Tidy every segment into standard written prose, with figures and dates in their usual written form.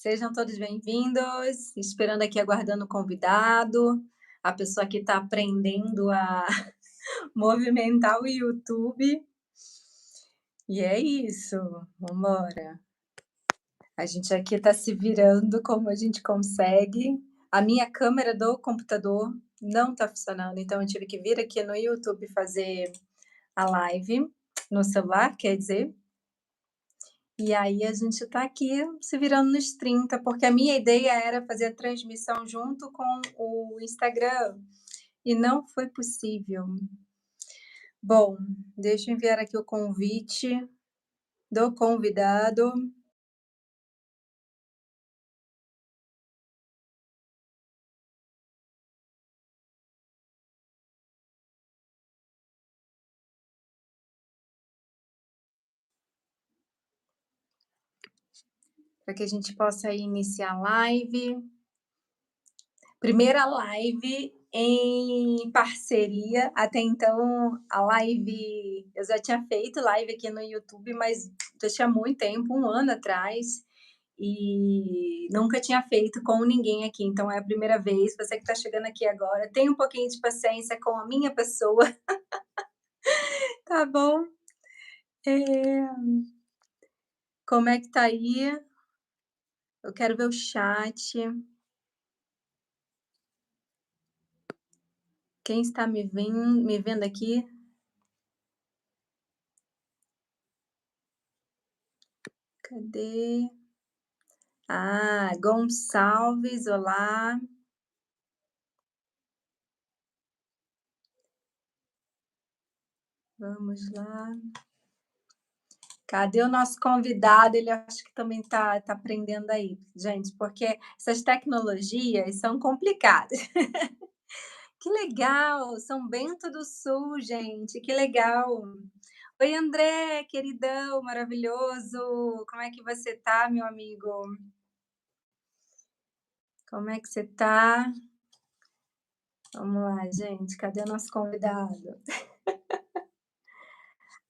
Sejam todos bem-vindos. Esperando aqui, aguardando o convidado, a pessoa que está aprendendo a movimentar o YouTube. E é isso, vamos embora. A gente aqui está se virando como a gente consegue. A minha câmera do computador não está funcionando, então eu tive que vir aqui no YouTube fazer a live, no celular, quer dizer. E aí a gente está aqui se virando nos 30, porque a minha ideia era fazer a transmissão junto com o Instagram, e não foi possível. Bom, deixa eu enviar aqui o convite do convidado. Para que a gente possa iniciar a live. Primeira live em parceria. Até então, a live eu já tinha feito live aqui no YouTube, mas já tinha muito tempo, 1 ano atrás, e nunca tinha feito com ninguém aqui, então é a primeira vez. Você que está chegando aqui agora, tenha um pouquinho de paciência com a minha pessoa, tá bom? Como é que tá aí? Eu quero ver o chat. Quem está me vendo aqui? Cadê? Ah, Gonçalves, olá. Vamos lá. Cadê o nosso convidado? Ele acho que também tá aprendendo aí, gente, porque essas tecnologias são complicadas. Que legal, São Bento do Sul, gente, que legal. Oi, André, queridão, maravilhoso. Como é que você tá, meu amigo? Como é que você tá? Vamos lá, gente, cadê o nosso convidado?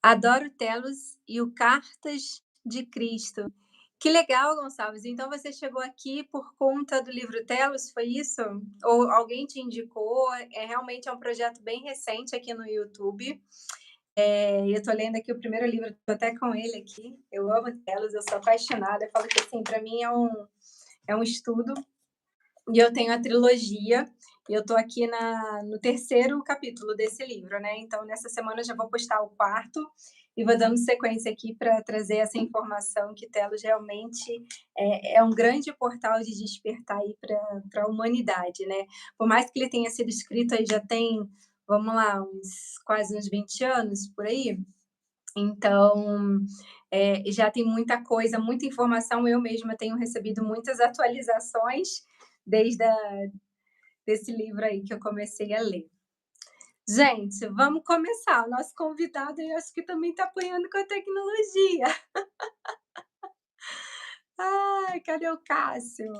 Adoro Telos e o Cartas de Cristo. Que legal, Gonçalves. Então você chegou aqui por conta do livro Telos, foi isso? Ou alguém te indicou? Realmente é um projeto bem recente aqui no YouTube. Eu estou lendo aqui o primeiro livro, estou até com ele aqui. Eu amo Telos, eu sou apaixonada. Eu falo que assim, para mim é um estudo. E eu tenho a trilogia, e eu estou aqui no terceiro capítulo desse livro, né? Então, nessa semana eu já vou postar o quarto e vou dando sequência aqui para trazer essa informação que Telos realmente é um grande portal de despertar aí para a humanidade, né? Por mais que ele tenha sido escrito aí já tem, vamos lá, quase uns 20 anos por aí. Então, já tem muita coisa, muita informação. Eu mesma tenho recebido muitas atualizações desde desse livro aí que eu comecei a ler. Gente, vamos começar. O nosso convidado, eu acho que também está apanhando com a tecnologia. Ai, cadê o Cássio?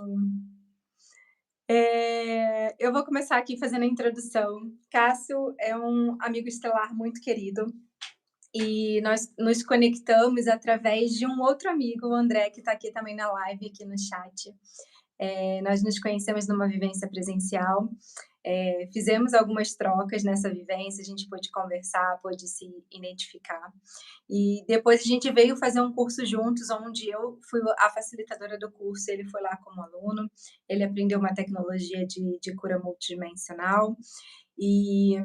Eu vou começar aqui fazendo a introdução. Cássio é um amigo estelar muito querido e nós nos conectamos através de um outro amigo, o André, que está aqui também na live, aqui no chat. Nós nos conhecemos numa vivência presencial. Fizemos algumas trocas nessa vivência, a gente pôde conversar, pôde se identificar. E depois a gente veio fazer um curso juntos, onde eu fui a facilitadora do curso, ele foi lá como aluno, ele aprendeu uma tecnologia de cura multidimensional. E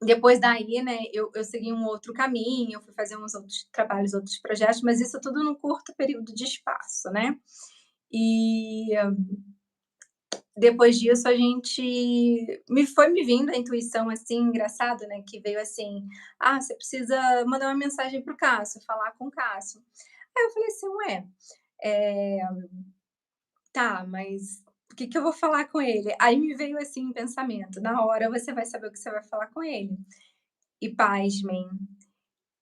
depois daí, né, eu segui um outro caminho, eu fui fazer uns outros trabalhos, outros projetos, mas isso tudo num curto período de espaço, né? E depois disso a gente foi me vindo a intuição assim, engraçado, né, que veio assim: "Ah, você precisa mandar uma mensagem para o Cássio, falar com o Cássio". Aí eu falei assim: "Ué, eh, tá, mas o que que eu vou falar com ele?". Aí me veio assim um pensamento: "Na hora você vai saber o que você vai falar com ele". E pasmem,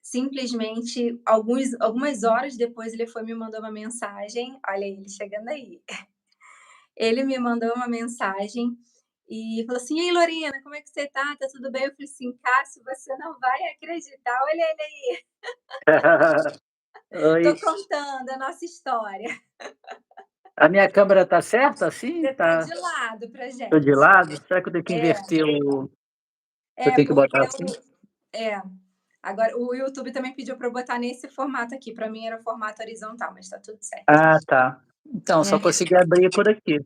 simplesmente algumas horas depois ele foi e me mandou uma mensagem, olha ele chegando aí. Ele me mandou uma mensagem e falou assim: "E aí, Lorena, como é que você tá? Tá tudo bem?" Eu falei assim: "Cássio, você não vai acreditar, olha ele aí, tô Oi, contando a nossa história". A minha câmera tá certa assim? Você tá Tá. de lado pra Tô de gente. lado? Será que eu tenho que É, inverter o. Eu é tenho que porque botar assim? é. Agora o YouTube também pediu para eu botar nesse formato aqui, para mim era o formato horizontal, mas tá tudo certo. Ah, tá. Então, só É. consegui abrir por aqui.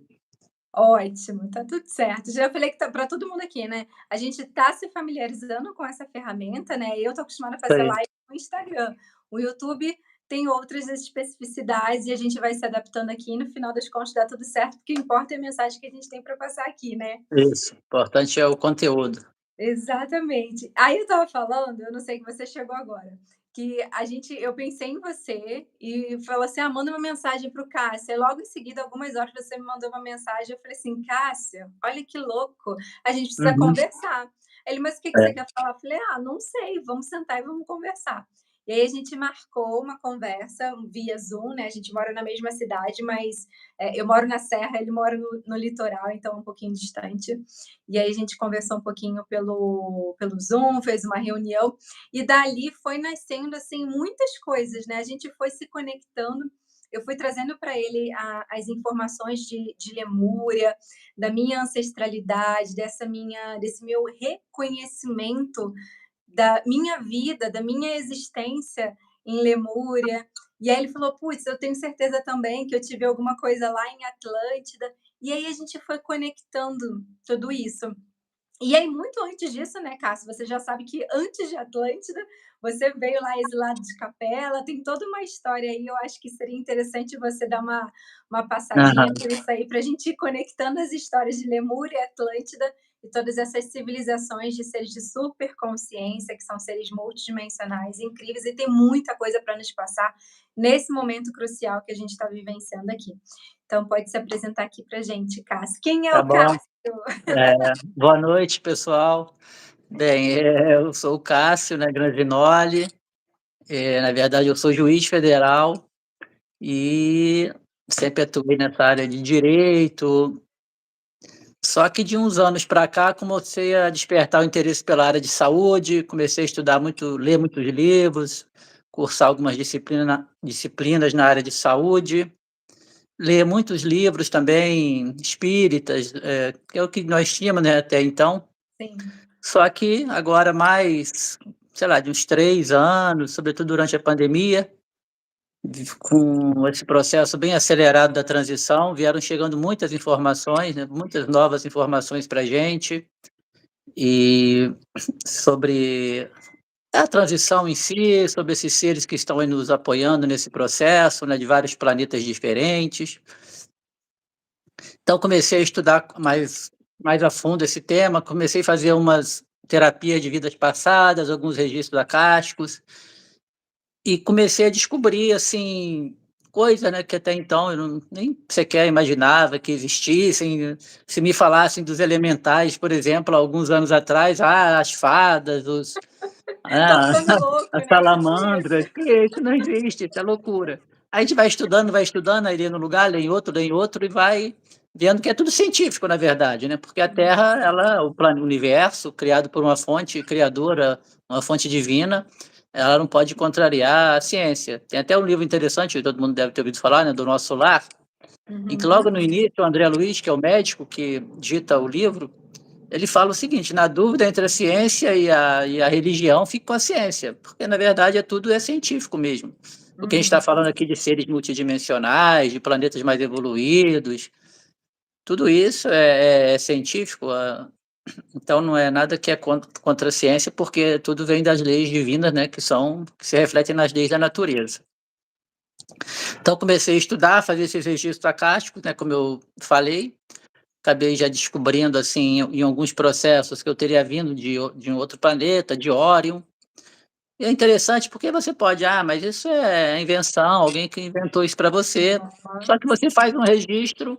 Ótimo, tá tudo certo. Já falei que tá para todo mundo aqui, né, a gente tá se familiarizando com essa ferramenta, né, eu tô acostumada a fazer Sei. live no Instagram. O YouTube tem outras especificidades e a gente vai se adaptando aqui e no final das contas dá tudo certo, porque o que importa é a mensagem que a gente tem para passar aqui, né. Isso. O importante é o conteúdo. Exatamente. Aí eu estava falando, eu não sei que você chegou agora, que eu pensei em você e falou assim: "Ah, manda uma mensagem para o Cássio", aí logo em seguida, algumas horas, você me mandou uma mensagem, eu falei assim: "Cássio, olha que louco, a gente precisa Uhum. conversar". Ele: "Mas o que que você É. quer falar?" Eu falei: "Ah, não sei, vamos sentar e vamos conversar". E aí a gente marcou uma conversa via Zoom, né, a gente mora na mesma cidade, mas, eu moro na serra, ele mora no litoral, então é um pouquinho distante. E aí a gente conversou um pouquinho pelo Zoom, fez uma reunião, e dali foi nascendo, assim, muitas coisas, né, a gente foi se conectando, eu fui trazendo para ele as informações de Lemúria, da minha ancestralidade, desse meu reconhecimento da minha vida, da minha existência em Lemúria. E aí ele falou: "Putz, eu tenho certeza também que eu tive alguma coisa lá em Atlântida". E aí a gente foi conectando tudo isso. E aí, muito antes disso, né, Cássio, você já sabe que antes de Atlântida, você veio lá exilado de Capela, tem toda uma história aí, eu acho que seria interessante você dar uma passadinha Aham. por isso aí, para a gente ir conectando as histórias de Lemúria e Atlântida e todas essas civilizações de seres de super consciência, que são seres multidimensionais, incríveis, e tem muita coisa para nos passar nesse momento crucial que a gente está vivenciando aqui. Então, pode se apresentar aqui para gente, Cássio. Quem é Tá o bom. Cássio? Boa noite, pessoal. Bem, eu sou o Cássio, né, Granginoli. Na verdade, eu sou juiz federal e sempre atuei nessa área de direito. Só que de uns anos para cá comecei a despertar o interesse pela área de saúde, comecei a estudar muito, ler muitos livros, cursar algumas disciplinas na área de saúde, ler muitos livros também espíritas, que é o que nós tínhamos, né, até então. Sim. Só que agora mais, sei lá, de uns 3 anos, sobretudo durante a pandemia, com esse processo bem acelerado da transição, vieram chegando muitas informações, né, muitas novas informações para a gente, e sobre a transição em si, sobre esses seres que estão aí nos apoiando nesse processo, né, de vários planetas diferentes. Então comecei a estudar mais a fundo esse tema, comecei a fazer umas terapias de vidas passadas, alguns registros acásticos, e comecei a descobrir, assim, coisas, né, que até então eu não nem sequer imaginava que existissem. Se me falassem dos elementais, por exemplo, há alguns anos atrás, as fadas, Tô ah, ficando louco, as né, tipo salamandras, isso. que isso não existe, isso é loucura. A gente vai estudando, aí lê num lugar, lê em outro e vai vendo que é tudo científico, na verdade, né? Porque a Terra, ela, o universo, criado por uma fonte criadora, uma fonte divina, ela não pode contrariar a ciência. Tem até um livro interessante, todo mundo deve ter ouvido falar, né, do Nosso Lar, em que logo Uhum. no início, o André Luiz, que é o médico que dita o livro, ele fala o seguinte: na dúvida entre a ciência e a religião, fique com a ciência, porque na verdade tudo é científico mesmo. O que a gente está Uhum. falando aqui de seres multidimensionais, de planetas mais evoluídos, tudo isso é científico, então não é nada que é contra a ciência, porque tudo vem das leis divinas, né, que se refletem nas leis da natureza. Então comecei a estudar, fazer esses registros acásticos, né, como eu falei, acabei já descobrindo, assim, em alguns processos que eu teria vindo de um outro planeta, de Órion. E é interessante porque você pode: "Ah, mas isso é invenção, alguém que inventou isso para você". Só que você faz um registro,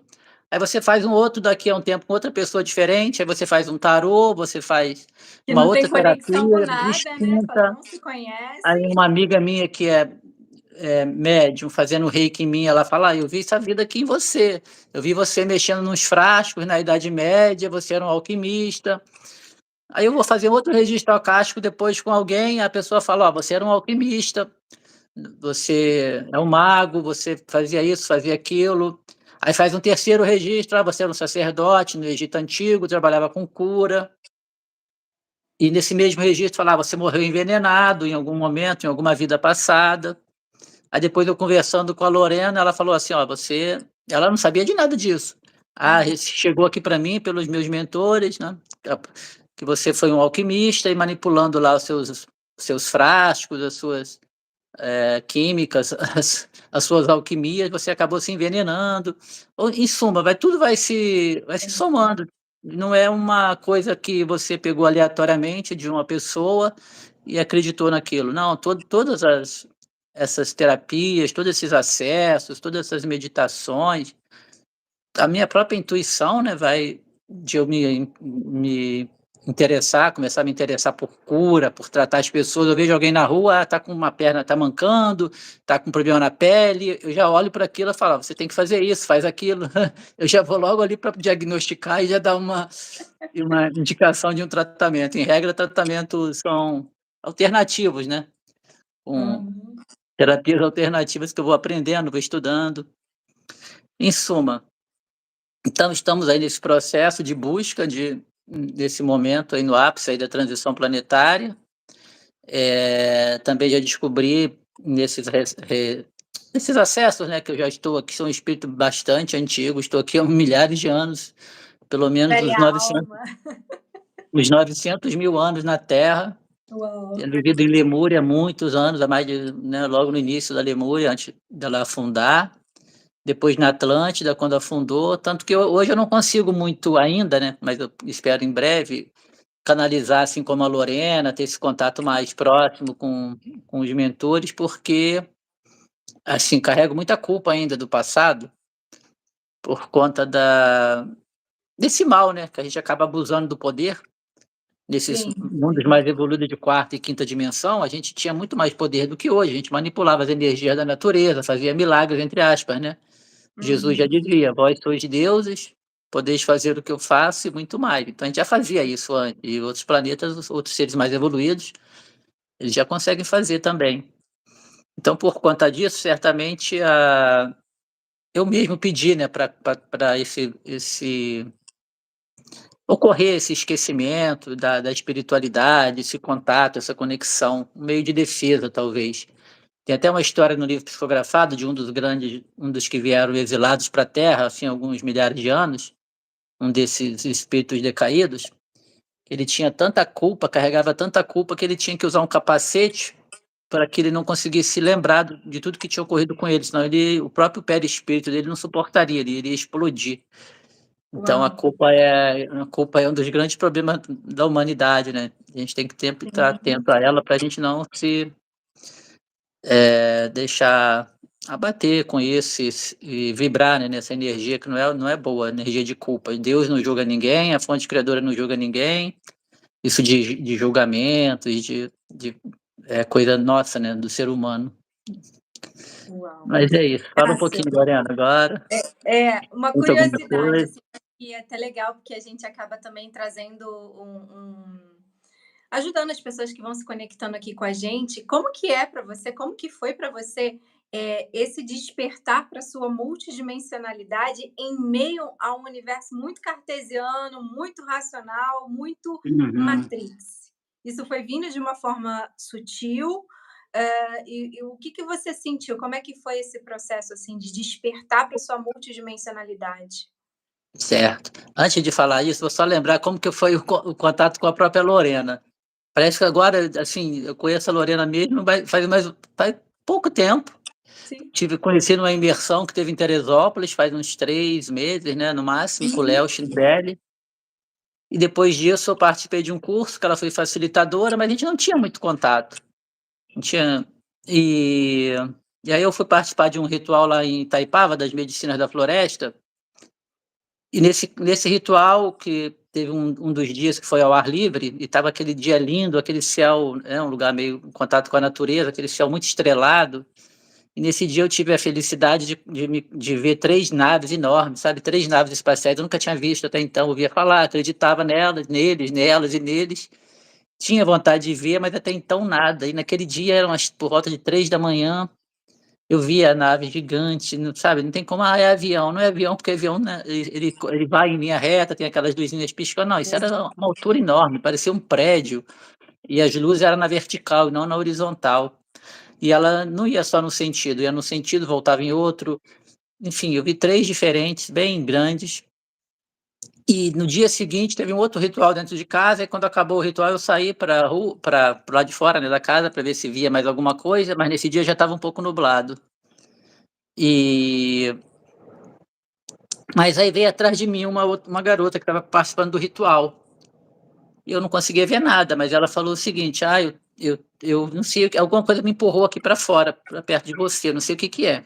aí você faz um outro daqui a um tempo com outra pessoa diferente, aí você faz um tarô, você faz Que uma não tem outra conexão com terapia nada, né, só distinta. não se conhece. Aí uma amiga minha que é médium, fazendo reiki em mim, ela fala: eu vi essa vida aqui em você. Eu vi você mexendo nos frascos na Idade Média, você era um alquimista". Aí eu vou fazer outro registro acástico depois com alguém, a pessoa fala: "Ó, você era um alquimista, você é um mago, você fazia isso, fazia aquilo". Aí faz um terceiro registro, você era um sacerdote no Egito Antigo, trabalhava com cura, e nesse mesmo registro falava, você morreu envenenado em algum momento, em alguma vida passada. Aí depois eu conversando com a Lorena, ela falou assim, ó, você... Ela não sabia de nada disso. Chegou aqui para mim pelos meus mentores, né? Que você foi um alquimista e manipulando lá os seus frascos, as suas químicas, as suas alquimias, você acabou se envenenando. Em suma, tudo vai se somando. Não é uma coisa que você pegou aleatoriamente de uma pessoa e acreditou naquilo. Não, todas essas terapias, todos esses acessos, todas essas meditações, a minha própria intuição, né, de eu me interessar, começar a me interessar por cura, por tratar as pessoas. Eu vejo alguém na rua, tá com uma perna, tá mancando, tá com problema na pele, eu já olho para aquilo e falo, você tem que fazer isso, faz aquilo. Eu já vou logo ali para diagnosticar e já dar uma indicação de um tratamento. Em regra, tratamentos são alternativos, né? Com terapias alternativas que eu vou aprendendo, vou estudando. Em suma, então estamos aí nesse processo de busca desse momento aí no ápice aí da transição planetária. Também já descobri nesses acessos, né, que eu já estou aqui, sou um espírito bastante antigo, estou aqui há milhares de anos, pelo menos Velha alma. os 900 mil anos na Terra, tendo vivido em Lemúria há muitos anos, né, logo no início da Lemúria, antes dela afundar. Depois na Atlântida, quando afundou, tanto que hoje eu não consigo muito ainda, né, mas eu espero em breve canalizar, assim como a Lorena, ter esse contato mais próximo com os mentores, porque, assim, carrego muita culpa ainda do passado, por conta desse mal, né, que a gente acaba abusando do poder. Nesses mundos mais evoluídos de quarta e quinta dimensão, a gente tinha muito mais poder do que hoje, a gente manipulava as energias da natureza, fazia milagres, entre aspas, né? Jesus já dizia, vós sois deuses, podeis fazer o que eu faço e muito mais. Então a gente já fazia isso antes, e outros planetas, outros seres mais evoluídos, eles já conseguem fazer também. Então, por conta disso, certamente, eu mesmo pedi, né, para ocorrer esse esquecimento da espiritualidade, esse contato, essa conexão, um meio de defesa, talvez. Tem até uma história no livro psicografado de um dos que vieram exilados para a Terra, assim, alguns milhares de anos, um desses espíritos decaídos. Ele tinha tanta culpa, carregava tanta culpa, que ele tinha que usar um capacete para que ele não conseguisse se lembrar de tudo que tinha ocorrido com ele, senão o próprio perispírito dele não suportaria, ele iria explodir. Então a culpa é um dos grandes problemas da humanidade, né? A gente tem que sempre estar atento a ela para a gente não se deixar abater com isso e vibrar, né, nessa energia que não é boa, energia de culpa. Deus não julga ninguém, a fonte criadora não julga ninguém. Isso de julgamentos, é coisa nossa, né, do ser humano. Mas é isso. Fala um pouquinho, Lorena, agora. Uma Conta alguma curiosidade, coisa. assim, que é até legal, porque a gente acaba também trazendo ajudando as pessoas que vão se conectando aqui com a gente. Como que é para você, como que foi para você, esse despertar para sua multidimensionalidade em meio a um universo muito cartesiano, muito racional, muito Uhum. Matrix? Isso foi vindo de uma forma sutil, e o que que você sentiu? Como é que foi esse processo, assim, de despertar para sua multidimensionalidade? Certo. Antes de falar isso, vou só lembrar como que foi o contato com a própria Lorena. Parece que agora, assim, eu conheço a Lorena mesmo, faz pouco tempo. Sim. Conheci numa imersão que teve em Teresópolis, faz uns 3 meses, né, no máximo, com o Léo Schnibelli. E depois disso eu participei de um curso que ela foi facilitadora, mas a gente não tinha muito contato. Não tinha. E, e aí eu fui participar de um ritual lá em Itaipava, das Medicinas da Floresta, e nesse ritual, que teve um dos dias que foi ao ar livre, e estava aquele dia lindo, aquele céu, um lugar meio em contato com a natureza, aquele céu muito estrelado. E nesse dia eu tive a felicidade de ver 3 naves enormes, sabe? 3 naves espaciais, eu nunca tinha visto até então, ouvia falar, acreditava nelas e neles. Tinha vontade de ver, mas até então nada. E naquele dia, por volta de 3 da manhã, eu vi a nave gigante, não sabe, não tem como, é avião, não é avião, porque avião, né, ele vai em linha reta, tem aquelas luzinhas piscando, não, isso era uma altura enorme, parecia um prédio, e as luzes eram na vertical e não na horizontal. E ela não ia só no sentido, ia no sentido, voltava em outro, enfim, eu vi 3 diferentes, bem grandes. E no dia seguinte teve um outro ritual dentro de casa, e quando acabou o ritual eu saí para rua, para o lado de fora, né, da casa, para ver se via mais alguma coisa, mas nesse dia já estava um pouco nublado. E mas aí veio atrás de mim uma garota que estava participando do ritual, e eu não conseguia ver nada, mas ela falou o seguinte: "Ah, eu não sei, alguma coisa me empurrou aqui para fora, para perto de você, eu não sei o que que é".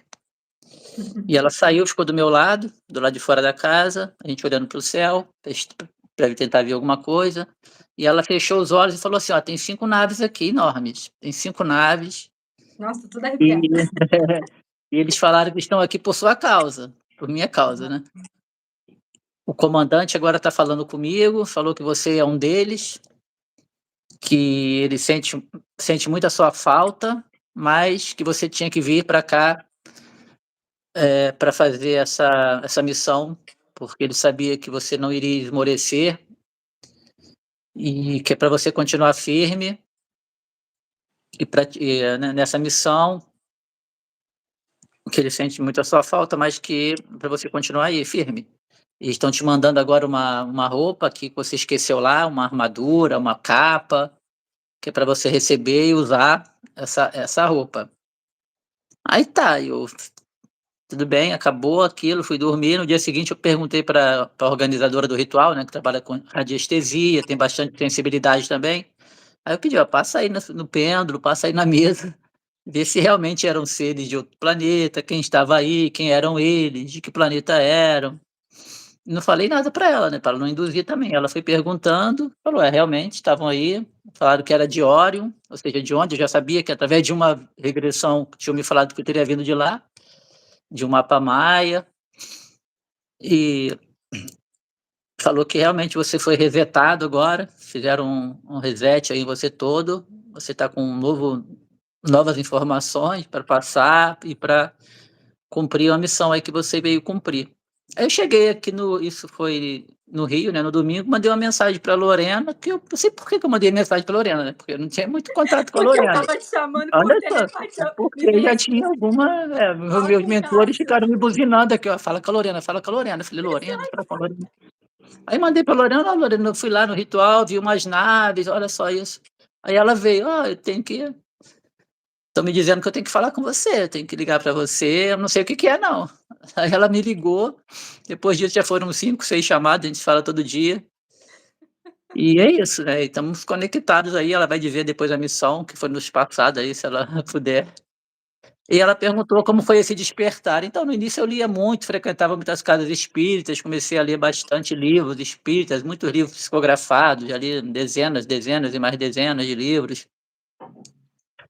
E ela saiu, ficou do lado de fora da casa, a gente olhando para o céu, para tentar ver alguma coisa, e ela fechou os olhos e falou assim: "Ó, tem 5 naves aqui enormes, tem 5 naves, Nossa, tudo arrepiada. e e eles falaram que estão aqui por sua causa, por minha causa, né. O comandante agora está falando comigo, falou que você é um deles, que ele sente muito a sua falta, mas que você tinha que vir para cá, para fazer essa missão, porque ele sabia que você não iria esmorecer, e que é para você continuar firme e nessa missão, que ele sente muito a sua falta, mas que para você continuar aí firme. E estão te mandando agora uma roupa que você esqueceu lá, uma armadura, uma capa, que é para você receber e usar essa roupa". Aí tá, tudo bem, acabou aquilo, fui dormir. No dia seguinte eu perguntei para a organizadora do ritual, né, que trabalha com radiestesia, tem bastante sensibilidade também. Aí eu pedi: "Ó, passa aí no pêndulo, passa aí na mesa, vê se realmente eram seres de outro planeta, quem estava aí, quem eram eles, de que planeta eram". Não falei nada para ela, né, para ela não induzir também. Ela foi perguntando, falou: "É, realmente estavam aí, falaram que era de Órion", ou seja, de onde eu já sabia que através de uma regressão que tinham me falado que eu teria vindo de lá, de um mapa maia, e falou que realmente você foi resetado agora, fizeram um reset aí em você todo, você está com novas informações para passar e para cumprir uma missão aí que você veio cumprir. Aí eu cheguei aqui isso foi no Rio, né, no domingo, mandei uma mensagem para Lorena, que eu não sei por que que eu mandei mensagem para Lorena, né, porque eu não tinha muito contato com a Porque eu Lorena. estava te chamando por Olha só, telepatia, me porque veio já assim, tinha meus foca em mentores Cássio. ficaram me buzinando aqui, ó: "Fala com a Lorena, fala com a Lorena". Eu falei: "Lorena, fala com a Lorena". Aí mandei pra Lorena: "Ó, Lorena, eu fui lá no ritual, vi umas naves, olha só isso". Aí ela veio: "Ó, eu tenho que estão me dizendo que eu tenho que falar com você, eu tenho que ligar pra você, eu não sei o que que é não". Aí ela me ligou, depois disso já foram 5, 6 chamadas, a gente fala todo dia. E é isso, né, e estamos conectados aí, ela vai dizer depois a missão que foi nos passada aí, se ela puder. E ela perguntou como foi esse despertar. Então, no início eu lia muito, frequentava muitas casas espíritas, comecei a ler bastante livros espíritas, muitos livros psicografados, já li dezenas, dezenas e mais dezenas de livros.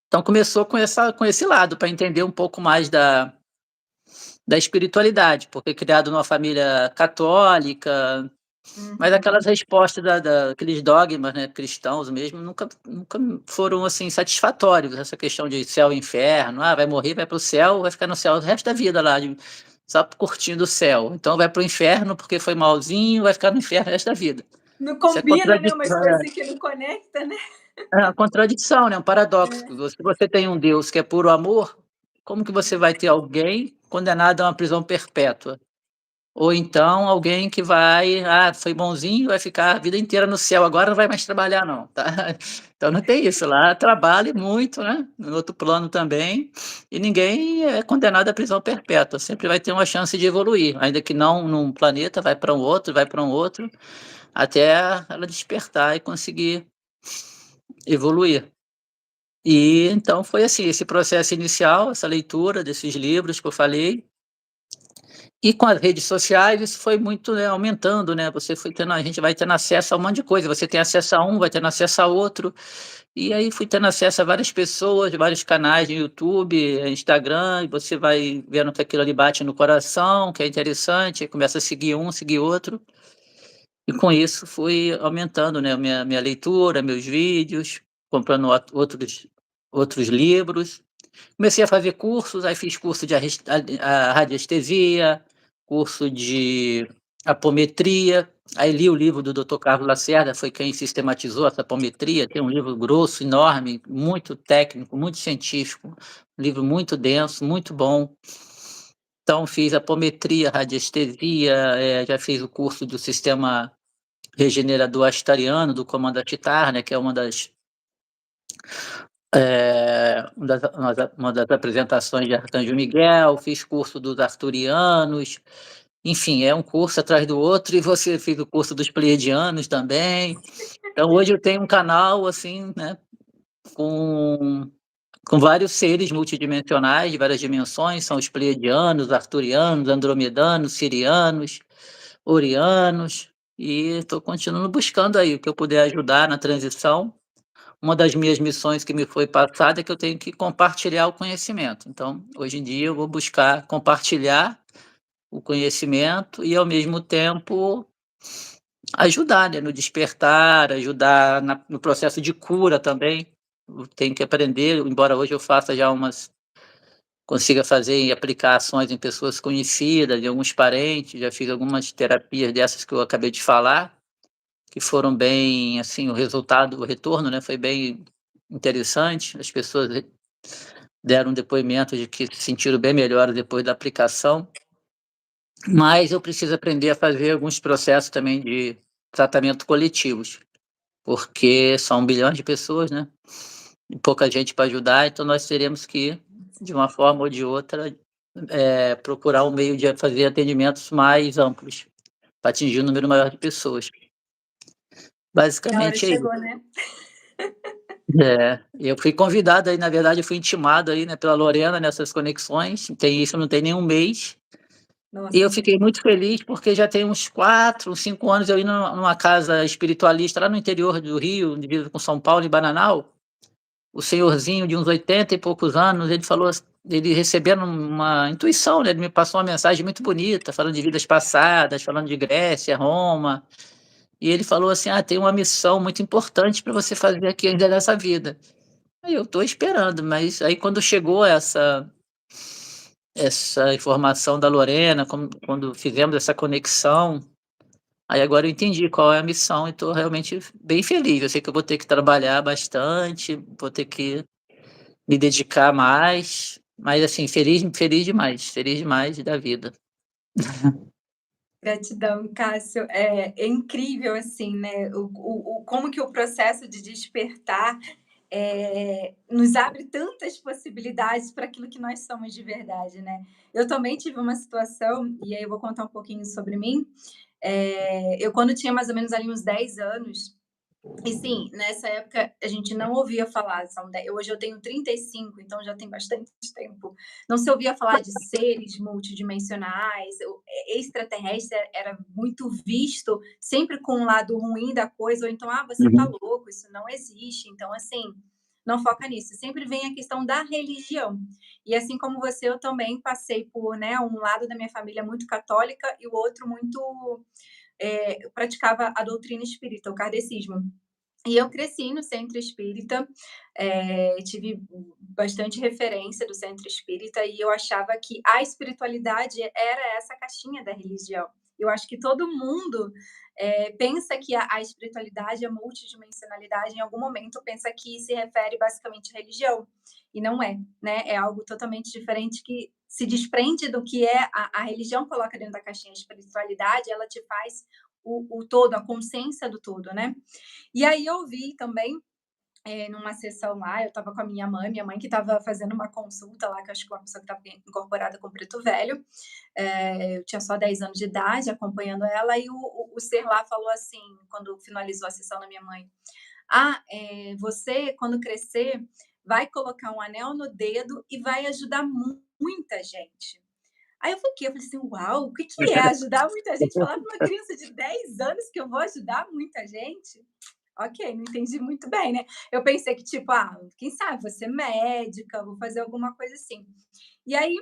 Então começou com esse lado, para entender um pouco mais da espiritualidade, porque criado numa família católica, mas Uhum. aquelas respostas daqueles dogmas, né, cristãos mesmo, nunca foram, assim, satisfatórios, essa questão de céu e inferno, vai morrer, vai para o céu, vai ficar no céu o resto da vida lá, só curtindo o céu. Então vai para o inferno porque foi malzinho, vai ficar no inferno o resto da vida. Não Isso é combina, né, umas coisas assim que não conecta, né. uma contradição, né, um paradoxo. Se você tem um Deus que é puro amor, como que você vai ter alguém condenado a uma prisão perpétua? Ou então alguém que foi bonzinho, vai ficar a vida inteira no céu, agora não vai mais trabalhar não, tá. Então não tem isso, lá trabalha muito, né, no outro plano também, e ninguém é condenado à prisão perpétua, sempre vai ter uma chance de evoluir, ainda que não num planeta, vai para um outro, até ela despertar e conseguir evoluir. E então foi assim, esse processo inicial, essa leitura desses livros que eu falei, e com as redes sociais isso foi muito, né, aumentando, né, a gente vai tendo acesso a um monte de coisa, você tem acesso a um, vai tendo acesso a outro, e aí fui tendo acesso a várias pessoas, vários canais no YouTube, Instagram, e você vai vendo que aquilo ali bate no coração, que é interessante, aí começa a seguir um, seguir outro, e com isso fui aumentando, né, minha leitura, meus vídeos, comprando outros livros, Comecei a fazer cursos, aí fiz curso de radiestesia, curso de apometria, aí li o livro do Dr. Carlos Lacerda, foi quem sistematizou essa apometria, tem um livro grosso, enorme, muito técnico, muito científico, um livro muito denso, muito bom. Então fiz apometria, radiestesia, já fiz o curso do sistema regenerador astariano, do comando Atitar, né, que é uma das apresentações de Arcanjo Miguel, fiz curso dos arturianos, enfim, é um curso atrás do outro, e você fez o curso dos pleiadianos também. Então hoje eu tenho um canal, assim, né, com, com vários seres multidimensionais, de várias dimensões, são os pleiadianos, arturianos, andromedanos, sirianos, orianos, e estou continuando buscando aí o que eu puder ajudar na transição. Uma das minhas missões que me foi passada é que eu tenho que compartilhar o conhecimento. Então, hoje em dia, eu vou buscar compartilhar o conhecimento e, ao mesmo tempo, ajudar, né, no despertar, ajudar no processo de cura também. Eu tenho que aprender, embora hoje eu faça já consiga fazer e aplicar ações em pessoas conhecidas, em alguns parentes, já fiz algumas terapias dessas que eu acabei de falar, que foram bem, assim, o retorno, né, foi bem interessante. As pessoas deram um depoimento de que se sentiram bem melhores depois da aplicação, mas eu preciso aprender a fazer alguns processos também de tratamento coletivos, porque são bilhões de pessoas, né, e pouca gente para ajudar, então nós teremos que, de uma forma ou de outra, procurar um meio de fazer atendimentos mais amplos, para atingir um número maior de pessoas. A hora Basicamente é isso. chegou, né? É, eu fui convidado aí, na verdade, eu fui intimado aí, né, pela Lorena nessas conexões, tem isso não tem nem um mês, e eu Nossa, fiquei muito feliz porque já tem uns 4, 5 anos eu indo numa casa espiritualista lá no interior do Rio, divisa com São Paulo, em Bananal, o senhorzinho de uns 80 e poucos anos, ele falou ele recebendo uma intuição, né, ele me passou uma mensagem muito bonita, falando de vidas passadas, falando de Grécia, Roma, e ele falou assim: "Ah, tem uma missão muito importante para você fazer aqui ainda nessa vida". Aí eu estou esperando, mas aí quando chegou essa informação da Lorena, quando fizemos essa conexão, aí agora eu entendi qual é a missão e estou realmente bem feliz. Eu sei que eu vou ter que trabalhar bastante, vou ter que me dedicar mais, mas assim, feliz demais da vida. gratidão, Cássio. É incrível, assim, né, como que o processo de despertar, nos abre tantas possibilidades para aquilo que nós somos de verdade, né. Eu também tive uma situação, e aí eu vou contar um pouquinho sobre mim. Eu quando tinha mais ou menos ali uns 10 anos, e sim, nessa época a gente não ouvia falar, hoje eu tenho 35, então já tem bastante tempo. Não se ouvia falar de seres multidimensionais, extraterrestre era muito visto, sempre com o lado ruim da coisa, ou então, você tá Uhum, louco, isso não existe. Então, assim, não foca nisso. Sempre vem a questão da religião. E assim como você, eu também passei por, né, um lado da minha família muito católica e o outro muito, eu praticava a doutrina espírita, o kardecismo. E eu cresci no centro espírita, tive bastante referência do centro espírita e eu achava que a espiritualidade era essa caixinha da religião. Eu acho que todo mundo, pensa que a espiritualidade, a multidimensionalidade, em algum momento pensa que se refere basicamente à religião, e não é, né, é algo totalmente diferente que se desprende do que é a religião coloca dentro da caixinha, a espiritualidade ela te faz o todo, a consciência do todo, né. E aí eu vi também, numa sessão lá, eu estava com a minha mãe que estava fazendo uma consulta lá, que eu acho que uma pessoa que estava incorporada com preto velho, eu tinha só 10 anos de idade acompanhando ela, e o ser lá falou assim, quando finalizou a sessão da minha mãe: "Ah, você quando crescer, vai colocar um anel no dedo e vai ajudar muita gente". Aí eu fiquei, eu falei assim: "Uau, o que que é ajudar muita gente?". Falar para uma criança de 10 anos que eu vou ajudar muita gente? Ok, não entendi muito bem, né. Eu pensei que tipo: quem sabe vou ser médica, vou fazer alguma coisa assim". E aí,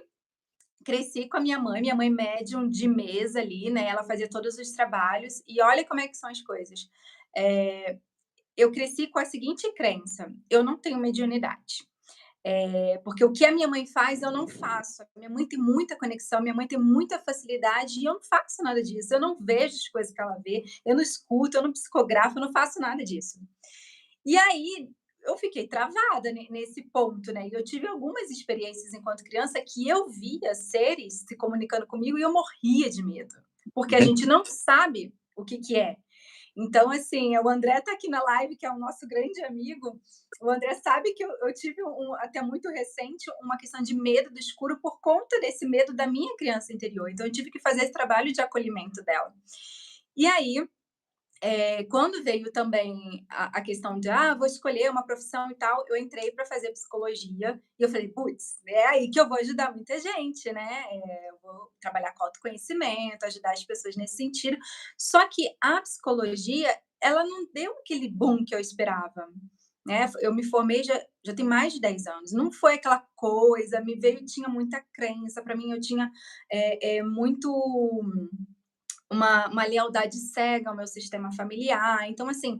cresci com a minha mãe médium de mesa ali, né, ela fazia todos os trabalhos, e olha como é que são as coisas. Eh, eu cresci com a seguinte crença: eu não tenho mediunidade. Porque o que a minha mãe faz, eu não faço. A minha mãe tem muita conexão, minha mãe tem muita facilidade e eu não faço nada disso. Eu não vejo as coisas que ela vê, eu não escuto, eu não psicografo, eu não faço nada disso. E aí eu fiquei travada nesse ponto, né? E eu tive algumas experiências enquanto criança que eu via seres se comunicando comigo e eu morria de medo, porque a gente não sabe o que que é. Então, assim, o André está aqui na live, que é o nosso grande amigo. O André sabe que eu tive até muito recente uma questão de medo do escuro por conta desse medo da minha criança interior. Então, eu tive que fazer esse trabalho de acolhimento dela. E aí, quando veio também a questão de vou escolher uma profissão e tal, eu entrei para fazer psicologia e eu falei, putz, é aí que eu vou ajudar muita gente, né? Eu vou trabalhar com autoconhecimento, ajudar as pessoas nesse sentido. Só que a psicologia, ela não deu aquele boom que eu esperava. Né? Eu me formei já tem mais de 10 anos. Não foi aquela coisa, me veio, tinha muita crença. Para mim, eu tinha muito uma lealdade cega ao meu sistema familiar. Então, assim,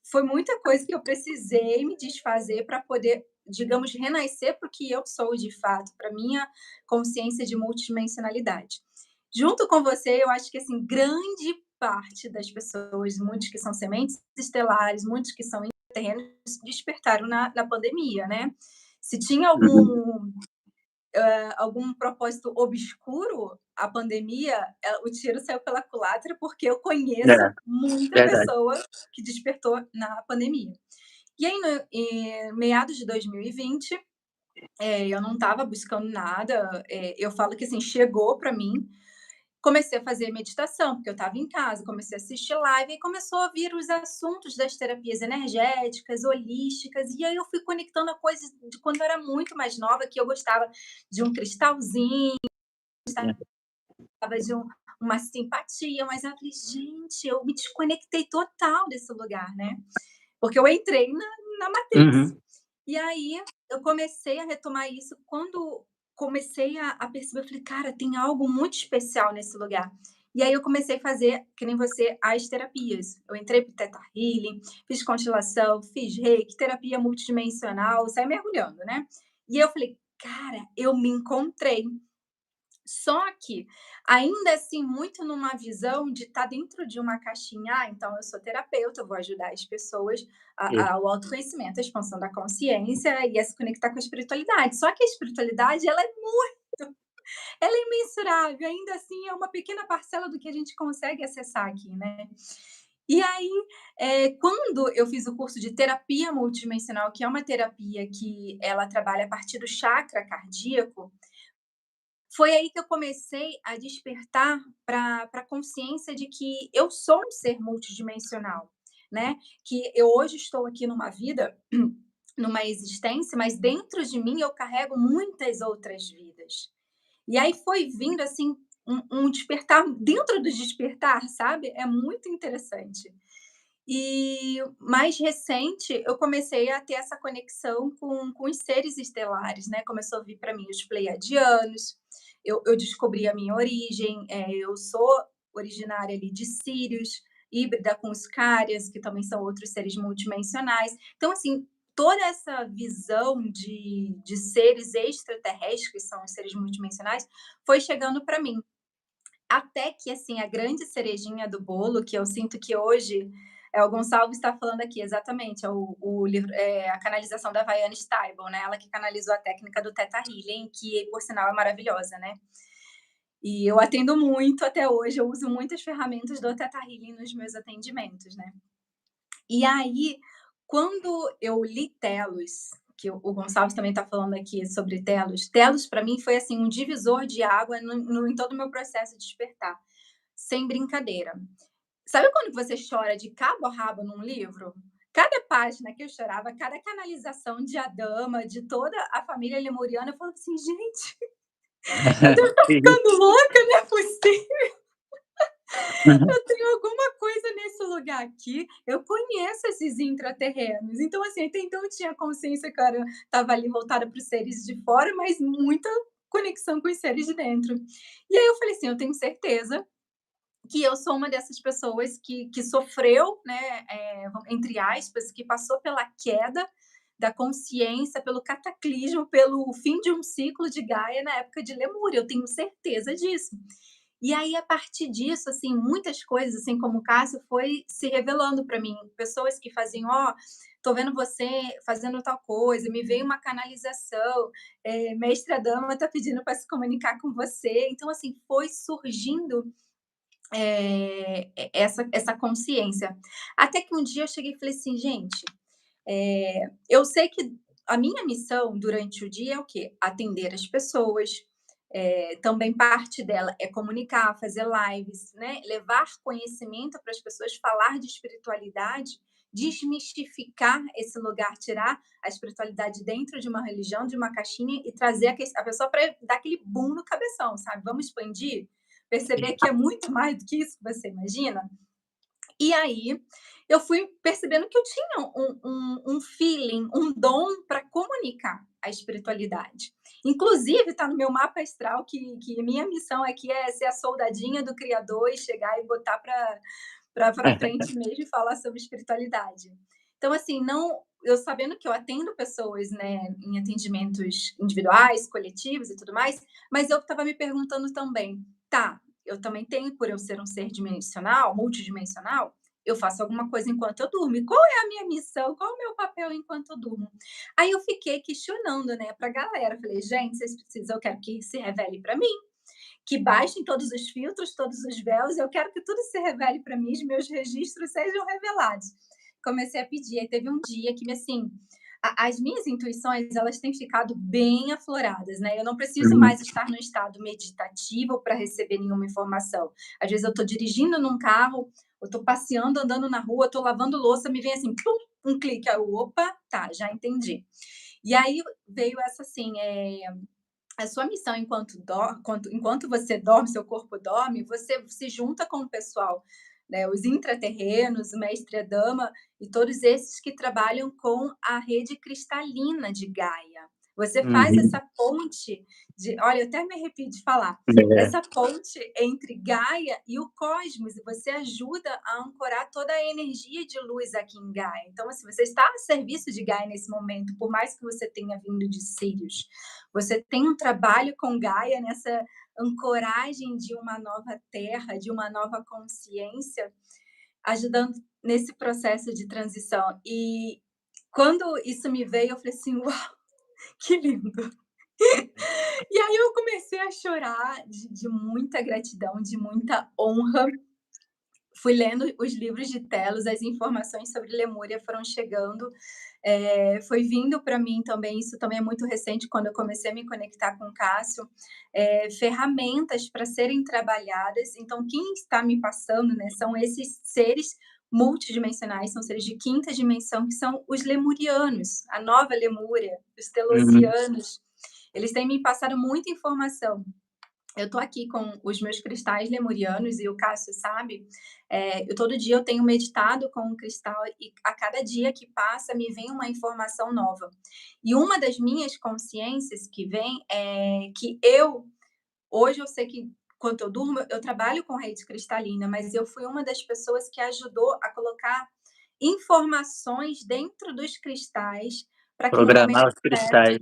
foi muita coisa que eu precisei me desfazer para poder, digamos, renascer para o que eu sou de fato, para minha consciência de multidimensionalidade. Junto com você, eu acho que assim, grande parte das pessoas, muitos que são sementes estelares, muitos que são terrenos, despertaram na pandemia, né? Se tinha algum propósito obscuro, a pandemia, o tiro saiu pela culatra, porque eu conheço É, muita verdade. pessoa que despertou na pandemia. E aí, em meados de 2020, eu não estava buscando nada, eu falo que assim, chegou para mim, comecei a fazer meditação, porque eu estava em casa, comecei a assistir live e começou a vir os assuntos das terapias energéticas, holísticas, e aí eu fui conectando a coisas de quando eu era muito mais nova, que eu gostava de um cristalzinho, de uma simpatia, mas eu falei, gente, eu me desconectei total desse lugar, né? Porque eu entrei na matriz. Uhum. E aí eu comecei a retomar isso quando comecei a perceber, eu falei, cara, tem algo muito especial nesse lugar. E aí eu comecei a fazer, que nem você, as terapias. Eu entrei para o Theta Healing, fiz constelação, fiz reiki, terapia multidimensional, saí mergulhando, né? E aí eu falei, cara, eu me encontrei. Só que, ainda assim, muito numa visão de estar dentro de uma caixinha, então eu sou terapeuta, eu vou ajudar as pessoas ao autoconhecimento, a expansão da consciência e a se conectar com a espiritualidade. Só que a espiritualidade, ela é imensurável, ainda assim é uma pequena parcela do que a gente consegue acessar aqui, né? E aí, quando eu fiz o curso de terapia multidimensional, que é uma terapia que ela trabalha a partir do chakra cardíaco, foi aí que eu comecei a despertar para a consciência de que eu sou um ser multidimensional, né? Que eu hoje estou aqui numa vida, numa existência, mas dentro de mim eu carrego muitas outras vidas. E aí foi vindo assim um despertar dentro do despertar, sabe? É muito interessante. E mais recente, eu comecei a ter essa conexão com os seres estelares, né? Começou a vir para mim os pleiadianos, eu descobri a minha origem, eu sou originária ali de Sírios, híbrida com os Cárias, que também são outros seres multidimensionais. Então, assim, toda essa visão de seres extraterrestres, que são os seres multidimensionais, foi chegando para mim. Até que, assim, a grande cerejinha do bolo, que eu sinto que hoje o Gonçalves está falando aqui, exatamente, é o livro, a canalização da Vaiana Steibel, né? Ela que canalizou a técnica do Theta Healing, que, por sinal, é maravilhosa, né? E eu atendo muito até hoje, eu uso muitas ferramentas do Theta Healing nos meus atendimentos, né? E aí, quando eu li Telos, que o Gonçalves também está falando aqui sobre Telos, Telos para mim foi assim um divisor de água em todo o meu processo de despertar, sem brincadeira. Sabe quando você chora de cabo a rabo num livro? Cada página que eu chorava, cada canalização de Adama, de toda a família lemuriana, eu falo assim, gente, eu devo estar Sim. ficando louca, não é possível. Uhum. Eu tenho alguma coisa nesse lugar aqui, eu conheço esses intraterrenos. Então, assim, até então eu tinha consciência que eu estava ali voltada para os seres de fora, mas muita conexão com os seres de dentro. E aí eu falei assim, eu tenho certeza que eu sou uma dessas pessoas que sofreu, né, entre aspas, que passou pela queda da consciência, pelo cataclismo, pelo fim de um ciclo de Gaia na época de Lemúria, eu tenho certeza disso. E aí, a partir disso, assim, muitas coisas, assim como o Cássio, foi se revelando para mim. Pessoas que faziam, ó, tô vendo você fazendo tal coisa, me veio uma canalização, mestre Adama tá pedindo para se comunicar com você. Então, assim, foi surgindo essa consciência. Até que um dia eu cheguei e falei assim, gente, eu sei que a minha missão durante o dia é o quê? Atender as pessoas. Também parte dela é comunicar, fazer lives, né? Levar conhecimento para as pessoas, falar de espiritualidade, desmistificar esse lugar, tirar a espiritualidade dentro de uma religião, de uma caixinha e trazer a pessoa para dar aquele boom no cabeção, sabe? Vamos expandir, perceber que é muito mais do que isso que você imagina. E aí eu fui percebendo que eu tinha um feeling, um dom para comunicar a espiritualidade. Inclusive, está no meu mapa astral que minha missão aqui é ser a soldadinha do Criador e chegar e botar para frente mesmo e falar sobre espiritualidade. Então, assim, não, eu sabendo que eu atendo pessoas, né, em atendimentos individuais, coletivos e tudo mais, mas eu estava me perguntando também, tá, eu também tenho, por eu ser um ser dimensional, multidimensional, eu faço alguma coisa enquanto eu durmo. E qual é a minha missão? Qual é o meu papel enquanto eu durmo? Aí eu fiquei questionando, né, para a galera. Falei, gente, vocês precisam, eu quero que se revele para mim, que baixem todos os filtros, todos os véus. Eu quero que tudo se revele para mim, os meus registros sejam revelados. Comecei a pedir. Aí teve um dia que, assim, as minhas intuições, elas têm ficado bem afloradas, né? Eu não preciso mais estar no estado meditativo para receber nenhuma informação. Às vezes eu estou dirigindo num carro, eu estou passeando, andando na rua, estou lavando louça, me vem assim, plum, um clique. Aí eu, opa, tá, já entendi. E aí veio essa assim, a sua missão enquanto você dorme, seu corpo dorme, você se junta com o pessoal, né, os intraterrenos, o mestre Adama e todos esses que trabalham com a rede cristalina de Gaia. Você faz Uhum. essa ponte de, olha, eu até me arrepio de falar, É. essa ponte entre Gaia e o cosmos, e você ajuda a ancorar toda a energia de luz aqui em Gaia. Então, assim, você está a serviço de Gaia nesse momento, por mais que você tenha vindo de Sirius. Você tem um trabalho com Gaia nessa ancoragem de uma nova terra, de uma nova consciência, ajudando nesse processo de transição. E quando isso me veio, eu falei assim: uau, que lindo! E aí eu comecei a chorar de muita gratidão, de muita honra. Fui lendo os livros de Telos, as informações sobre Lemúria foram chegando, foi vindo para mim também, isso também é muito recente, quando eu comecei a me conectar com o Cássio, ferramentas para serem trabalhadas. Então, quem está me passando, né, são esses seres multidimensionais, são seres de quinta dimensão, que são os lemurianos, a nova Lemúria, os Uhum. telosianos. Eles têm me passado muita informação. Eu tô aqui com os meus cristais lemurianos e o Cássio sabe, todo dia eu tenho meditado com um cristal e a cada dia que passa me vem uma informação nova. E uma das minhas consciências que vem é que hoje eu sei que quando eu durmo, eu trabalho com rede cristalina, mas eu fui uma das pessoas que ajudou a colocar informações dentro dos cristais para que no Programar momento os certo. cristais.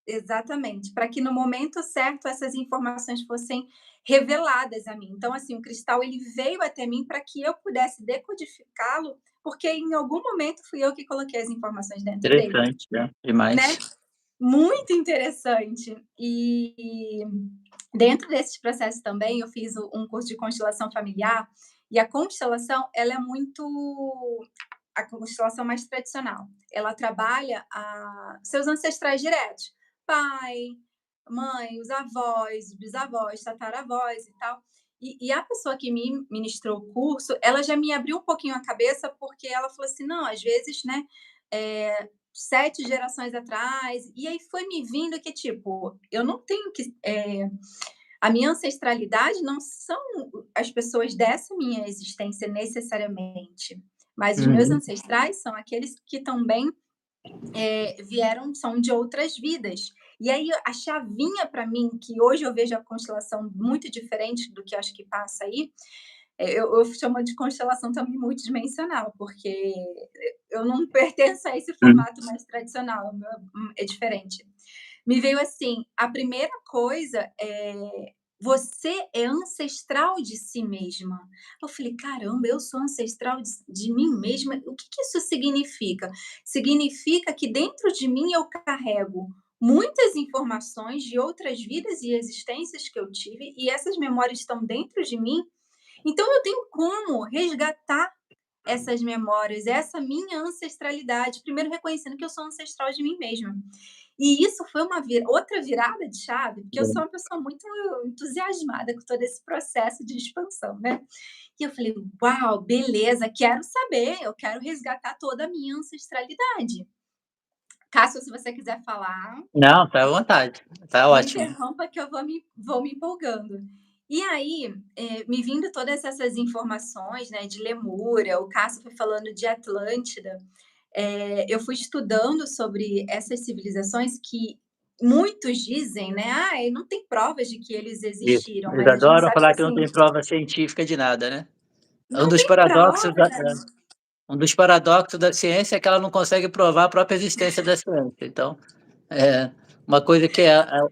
Exatamente, para que no momento certo essas informações fossem reveladas a mim. Então, assim, o cristal ele veio até mim para que eu pudesse decodificá-lo, porque em algum momento fui eu que coloquei as informações dentro dele, Interessante, né, né? demais. Muito interessante. E dentro desses processos também eu fiz um curso de constelação familiar, e a constelação ela é muito a constelação mais tradicional. Ela trabalha seus ancestrais diretos, pai, mãe, os avós, bisavós, tataravós e tal. E a pessoa que me ministrou o curso, ela já me abriu um pouquinho a cabeça, porque ela falou assim, não, às vezes, né, 7 gerações atrás, e aí foi me vindo que, tipo, eu não tenho que. A minha ancestralidade não são as pessoas dessa minha existência necessariamente, mas os meus Uhum. ancestrais são aqueles que também vieram, são de outras vidas. E aí a chavinha para mim, que hoje eu vejo a constelação muito diferente do que acho que passa aí, Eu chamo de constelação também multidimensional, porque eu não pertenço a esse formato mais tradicional, o meu é diferente. Me veio assim, a primeira coisa é: você é ancestral de si mesma. Eu falei: "Caramba, eu sou ancestral de mim mesma?". O que que isso significa? Significa que dentro de mim eu carrego muitas informações de outras vidas e existências que eu tive, e essas memórias estão dentro de mim, então eu tenho como resgatar essas memórias, essa minha ancestralidade, primeiro reconhecendo que eu sou ancestral de mim mesma. E isso foi uma outra virada de chave, porque eu sou uma pessoa muito entusiasmada com todo esse processo de expansão, né. E eu falei: "Uau, beleza, quero saber, eu quero resgatar toda a minha ancestralidade". Cássio, se você quiser falar, Não, tá à vontade, tá me ótimo. interrompa que eu vou me empolgando. E aí, me vindo todas essas informações, né, de Lemúria, o Cássio foi falando de Atlântida, eu fui estudando sobre essas civilizações que muitos dizem, né: "Ai, não tem provas de que eles Isso. existiram", Eles mas a gente adoram sabe que, falar que não assim, tem prova científica de nada, né. Um não dos tem paradoxos prova. da um dos paradoxos da ciência é que ela não consegue provar a própria existência da ciência. Então, é uma coisa que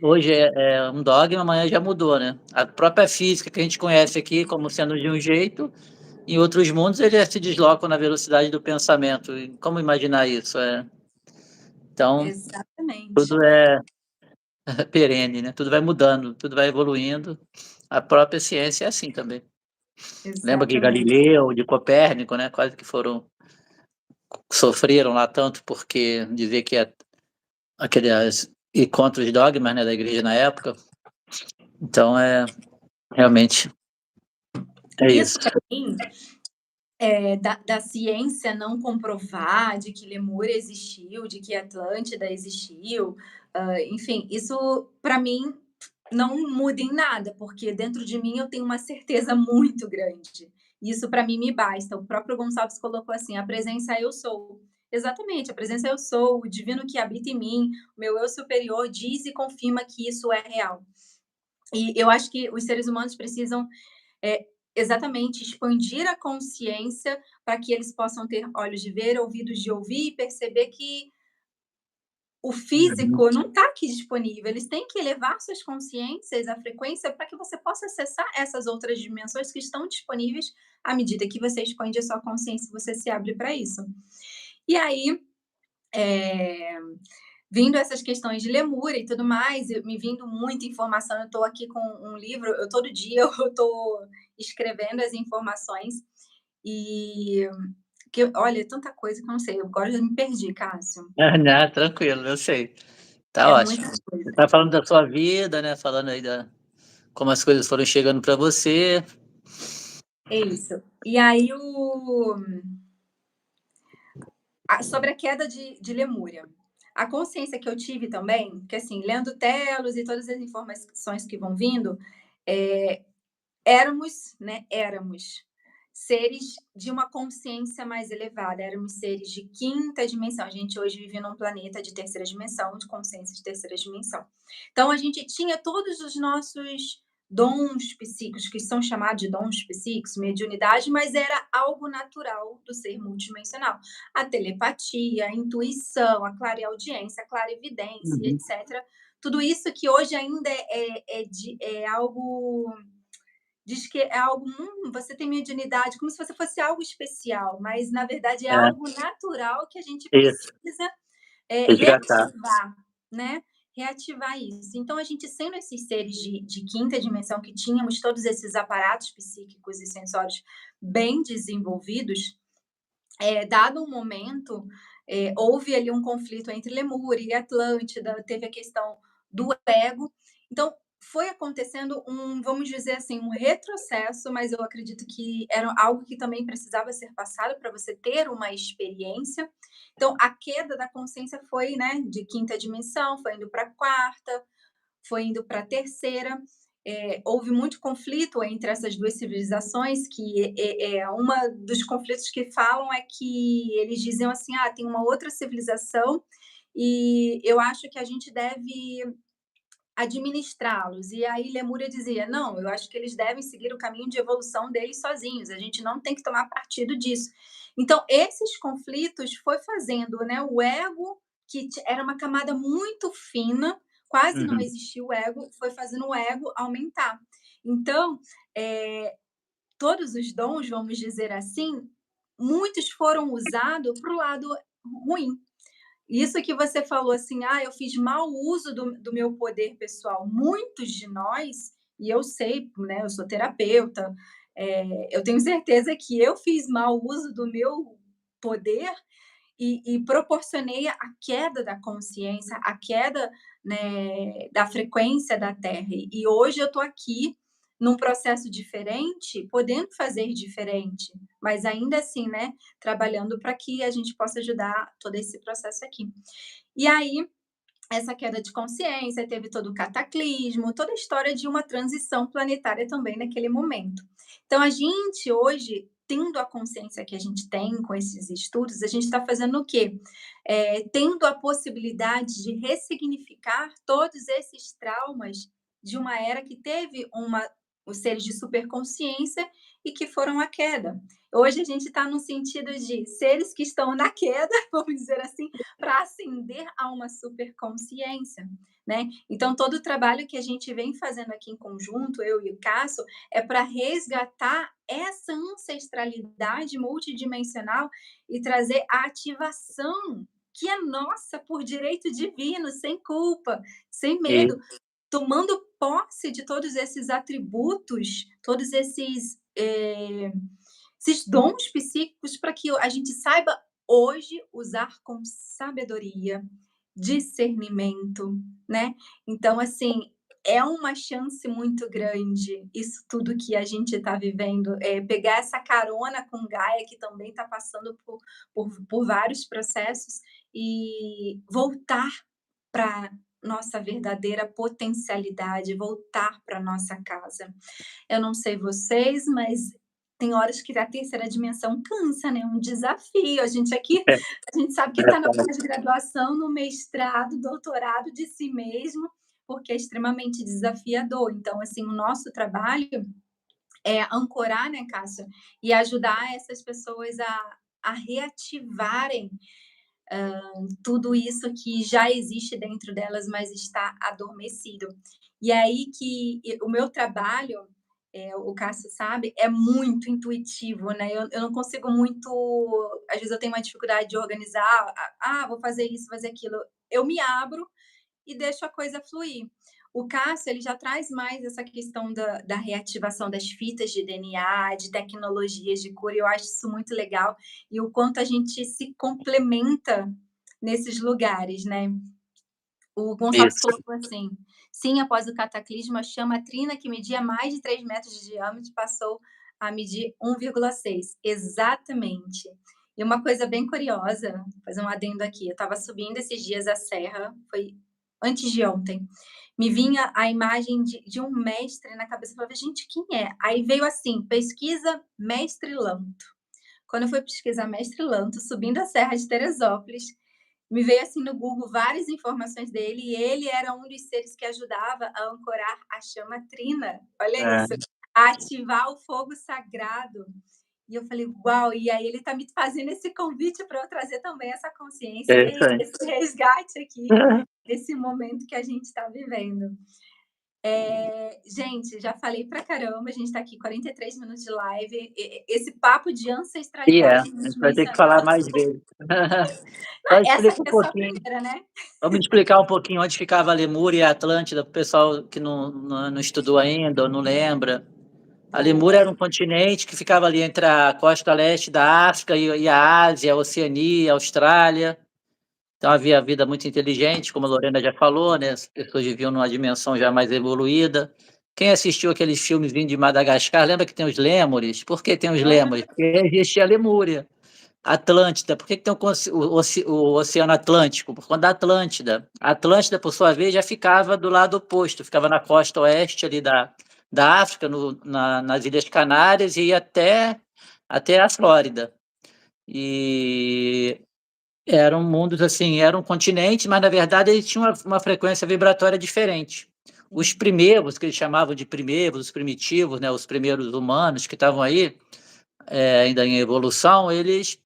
hoje é um dogma, amanhã já mudou, né. A própria física que a gente conhece aqui como sendo de um jeito, em outros mundos eles se deslocam na velocidade do pensamento. E como imaginar isso? Então, Exatamente, tudo é perene, né, tudo vai mudando, tudo vai evoluindo. A própria ciência é assim também. Lembra que exatamente. Galileu, de Copérnico, né, quase que sofreram lá tanto porque dizer que aqueles e contra os dogmas, né, da igreja na época. Então realmente é Isso isso. para mim, da ciência não comprovar de que Lemúria existiu, de que Atlântida existiu, enfim, isso para mim não muda em nada, porque dentro de mim eu tenho uma certeza muito grande. Isso para mim me basta. O próprio Gonçalves colocou assim: "A presença eu sou". Exatamente, a presença eu sou, o divino que habita em mim, o meu eu superior diz e confirma que isso é real. E eu acho que os seres humanos precisam, exatamente, expandir a consciência para que eles possam ter olhos de ver, ouvidos de ouvir e perceber que o Uhum. físico não está aqui disponível, eles têm que elevar suas consciências, a frequência, para que você possa acessar essas outras dimensões que estão disponíveis à medida que você expande a sua consciência e você se abre para isso. E aí, eh, vindo essas questões de Lemúria e tudo mais, me vindo muita informação, eu estou aqui com um livro, eu todo dia eu estou escrevendo as informações e olha, é tanta coisa que eu não sei, agora eu já me perdi, Cássio. Não, tranquilo, eu sei. Tá É ótimo. muita Você coisa. tá falando da sua vida, né, falando aí da como as coisas foram chegando para você. É isso. E aí sobre a queda de Lemúria. A consciência que eu tive também, que assim, lendo Telos e todas as informações que vão vindo, eh, éramos seres de uma consciência mais elevada, éramos seres de quinta dimensão. A gente hoje vive num planeta de terceira dimensão, de consciência de terceira dimensão. Então a gente tinha todos os nossos dons psíquicos, que são chamados de dons psíquicos, mediunidade, mas era algo natural do ser multidimensional. A telepatia, a intuição, a clareaudiência, a clarividência, Uhum. etc. Tudo isso que hoje ainda é algo. Diz que é algo, você tem mediunidade, como se você fosse algo especial, mas na verdade é É, algo natural que a gente isso, precisa, resgatar. reativar, né, reativar isso. Então a gente sendo esses seres de quinta dimensão que tínhamos todos esses aparatos psíquicos e sensórios bem desenvolvidos, dado um momento, houve ali um conflito entre Lemúria e Atlântida, teve a questão do ego. Então, foi acontecendo vamos dizer assim, um retrocesso, mas eu acredito que era algo que também precisava ser passado para você ter uma experiência. Então, a queda da consciência foi, né, de quinta dimensão, foi indo para quarta, foi indo para a terceira. Houve muito conflito entre essas duas civilizações, que uma dos conflitos que falam é que eles diziam assim: ah, tem uma outra civilização e eu acho que a gente deve administrá-los. E aí Lemúria dizia: não, eu acho que eles devem seguir o caminho de evolução deles sozinhos, a gente não tem que tomar partido disso. Então, esses conflitos foi fazendo, né, o ego, que era uma camada muito fina, quase não Uhum. existia o ego, foi fazendo o ego aumentar. Então, todos os dons, vamos dizer assim, muitos foram usados para o lado ruim. Isso que você falou assim: "Ah, eu fiz mau uso do meu poder pessoal". Muitos de nós, e eu sei, né, eu sou terapeuta, eu tenho certeza que eu fiz mau uso do meu poder e proporcionei a queda da consciência, a queda, né, da frequência da Terra. E hoje eu estou aqui num processo diferente, podendo fazer diferente, mas ainda assim, né, trabalhando para que a gente possa ajudar todo esse processo aqui. E aí, essa queda de consciência, teve todo o cataclismo, toda a história de uma transição planetária também naquele momento. Então, a gente hoje, tendo a consciência que a gente tem com esses estudos, a gente está fazendo o quê? Tendo a possibilidade de ressignificar todos esses traumas de uma era que teve os seres de superconsciência e que foram à queda. Hoje a gente está no sentido de seres que estão na queda, vamos dizer assim, para ascender a uma superconsciência, né? Então, todo o trabalho que a gente vem fazendo aqui em conjunto, eu e o Cássio, é para resgatar essa ancestralidade multidimensional e trazer a ativação que é nossa por direito divino, sem culpa, sem E medo, tomando posse de todos esses atributos, todos esses dons psíquicos para que a gente saiba hoje usar com sabedoria, discernimento, né? Então, assim, é uma chance muito grande isso tudo que a gente está vivendo, pegar essa carona com Gaia, que também está passando por vários processos, e voltar para nossa verdadeira potencialidade, voltar para nossa casa. Eu não sei vocês, mas tem horas que a terceira dimensão cansa, né, é um desafio. é, A gente sabe que está na verdade. pós-graduação, no mestrado, doutorado de si mesmo, porque é extremamente desafiador. Então, assim, o nosso trabalho é ancorar, né, Cássia, e ajudar essas pessoas a reativarem tudo isso que já existe dentro delas, mas está adormecido. E aí que o meu trabalho, o Cássio sabe, é muito intuitivo, né? Eu não consigo muito. Às vezes eu tenho uma dificuldade de organizar, vou fazer isso, fazer aquilo. Eu me abro e deixo a coisa fluir. O Cássio, ele já traz mais essa questão da reativação das fitas de DNA, de tecnologias de cura, e eu acho isso muito legal, e o quanto a gente se complementa nesses lugares, né? O Gonçalves Isso. colocou assim: sim, após o cataclismo, a chama trina, que media mais de 3 metros de diâmetro, passou a medir 1,6. Exatamente. E uma coisa bem curiosa, vou fazer um adendo aqui, eu estava subindo esses dias a serra, foi antes de ontem, me vinha a imagem de um mestre na cabeça, eu falei: gente, quem é? Aí veio assim, pesquisa mestre Lanto. Quando eu fui pesquisar mestre Lanto, subindo a serra de Teresópolis, me veio assim no Google várias informações dele, e ele era um dos seres que ajudava a ancorar a chama trina, olha É, isso, a ativar o fogo sagrado. E eu falei: "Uau!", e aí ele está me fazendo esse convite para eu trazer também essa consciência é e isso aí. esse resgate aqui, desse momento que a gente está vivendo. Gente, já falei pra caramba, a gente está aqui 43 minutos de live, esse papo de A ancestralidade gente vai ter que falar multidimensional, mais vezes. Só essa explica aqui um é só a pouquinho. primeira, né? Vamos explicar um pouquinho onde ficava a Lemúria e a Atlântida, para o pessoal que não estudou ainda ou não lembra. A Lemúria Boa. era um continente que ficava ali entre a costa leste da África e a Ásia, a Oceania, a Austrália. Então havia vida muito inteligente, como a Lorena já falou, né? As pessoas viviam numa dimensão já mais evoluída. Quem assistiu aqueles filmezinhos de Madagascar, lembra que tem os lêmures? Por que tem os lêmures? Porque existia a Lemúria. Atlântida, por que tem o Oceano Atlântico? Por conta da Atlântida. A Atlântida, por sua vez, já ficava do lado oposto, ficava na costa oeste ali da África, nas Ilhas Canárias, e ia até a Flórida. E eram mundos assim, eram continentes, mas na verdade eles tinham uma frequência vibratória diferente. os primeiros, que eles chamavam de primeiros, os primitivos, né, os primeiros humanos que estavam aí, ainda em evolução, eles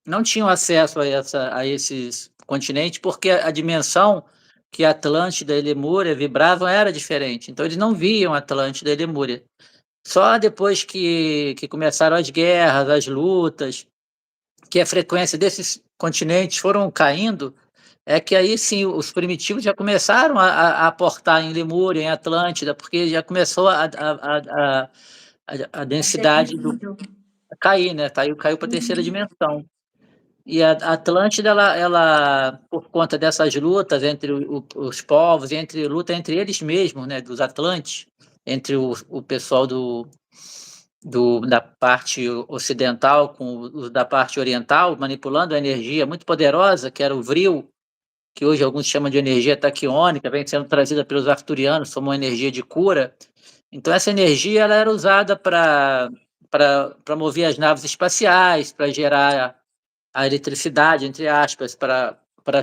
não tinham acesso a esses continentes, porque a dimensão que a Atlântida e Lemúria vibravam era diferente. Então, eles não viam Atlântida e Lemúria. Só depois que começaram as guerras, as lutas, que a frequência desses continentes foram caindo, é que aí sim os primitivos já começaram a aportar em Lemúria, em Atlântida, porque já começou a A ser densidade visível. a cair, né? Caiu para a terceira Uhum. dimensão. E a Atlântida, ela, por conta dessas lutas entre os povos, luta entre eles mesmos, né, dos Atlantes, entre o pessoal da parte ocidental com os da parte oriental, manipulando a energia muito poderosa, que era o Vril, que hoje alguns chamam de energia taquiônica, vem sendo trazida pelos arturianos como uma energia de cura. Então, essa energia ela era usada para mover as naves espaciais, para gerar a eletricidade, entre aspas, para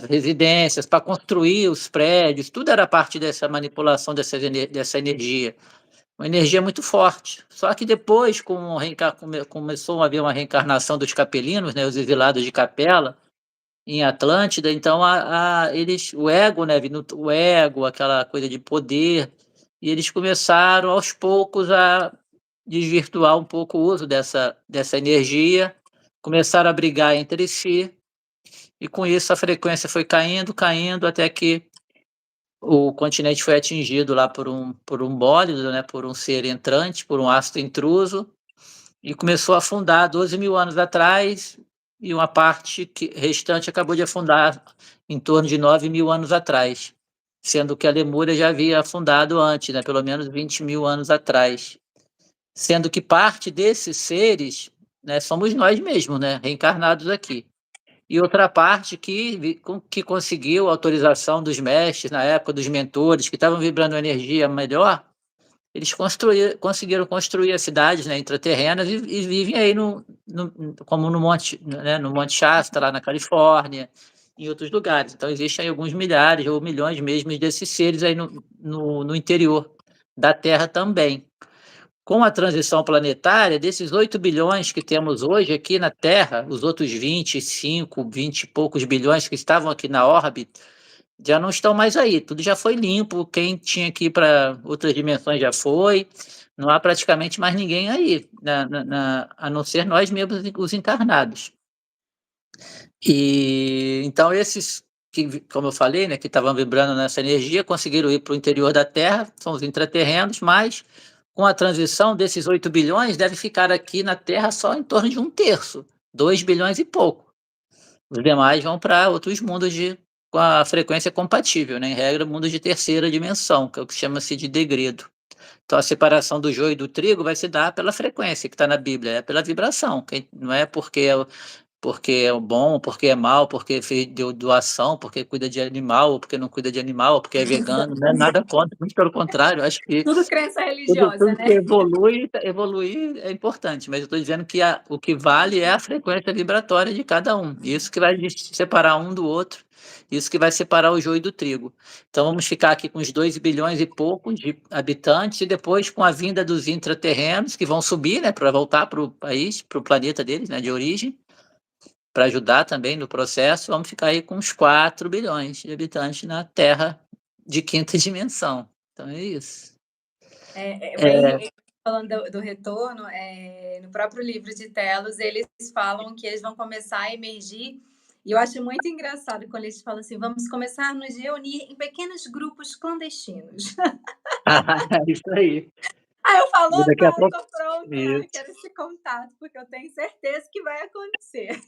residências, para construir os prédios, tudo era parte dessa manipulação dessa energia. Uma energia muito forte. Só que depois, começou a haver uma reencarnação dos capelinos, né, os exilados de Capela, em Atlântida, então o ego, né, vindo o ego, aquela coisa de poder, e eles começaram aos poucos a desvirtuar um pouco o uso dessa energia, começaram a brigar entre si, e com isso a frequência foi caindo, caindo, até que o continente foi atingido lá por um bólido, né, por um ser entrante, por um astro intruso, e começou a afundar 12 mil anos atrás, e uma parte restante acabou de afundar em torno de 9 mil anos atrás, sendo que a Lemúria já havia afundado antes, né, pelo menos 20 mil anos atrás. Sendo que parte desses seres, né, somos nós mesmos, né, reencarnados aqui. E outra parte que conseguiu a autorização dos mestres, na época dos mentores, que estavam vibrando uma energia melhor, eles conseguiram construir as cidades, né, intraterrenas e vivem aí como no Monte, né, no Monte Shasta, lá na Califórnia, em outros lugares. Então, existem aí alguns milhares ou milhões mesmo desses seres aí no interior da Terra também. Com a transição planetária, desses 8 bilhões que temos hoje aqui na Terra, os outros 25, 20 e poucos bilhões que estavam aqui na órbita, já não estão mais aí. Tudo já foi limpo. Quem tinha que ir para outras dimensões já foi. Não há praticamente mais ninguém aí, a não ser nós mesmos, os encarnados. E então esses que, como eu falei, né, que estavam vibrando nessa energia, conseguiram ir para o interior da Terra, são os intraterrenos, mas com a transição desses 8 bilhões, deve ficar aqui na Terra só em torno de um terço, 2 bilhões e pouco. Os demais vão para outros mundos com a frequência compatível, né? Em regra, mundos de terceira dimensão, que é o que chama-se de degredo. Então, a separação do joio e do trigo vai se dar pela frequência que está na Bíblia, é pela vibração, não é porque é bom, porque é mal, porque deu doação, porque cuida de animal, ou porque não cuida de animal, ou porque é vegano, não é nada contra, muito pelo contrário, acho que Tudo crença tudo, religiosa, tudo que né? evoluir é importante, mas eu estou dizendo que o que vale é a frequência vibratória de cada um. Isso que vai separar um do outro, isso que vai separar o joio do trigo. Então vamos ficar aqui com os 2 bilhões e pouco de habitantes, e depois com a vinda dos intraterrenos, que vão subir, né, para voltar para o país, para o planeta deles, né, de origem, para ajudar também no processo, vamos ficar aí com uns 4 bilhões de habitantes na Terra de quinta dimensão. Então é isso. Bem, falando do retorno, no próprio livro de Telos, eles falam que eles vão começar a emergir, e eu acho muito engraçado quando eles falam assim: vamos começar a nos reunir em pequenos grupos clandestinos. Isso aí. Aí eu falo, E daqui a opa, pouco tô pronta, isso. quero esse contato, porque eu tenho certeza que vai acontecer.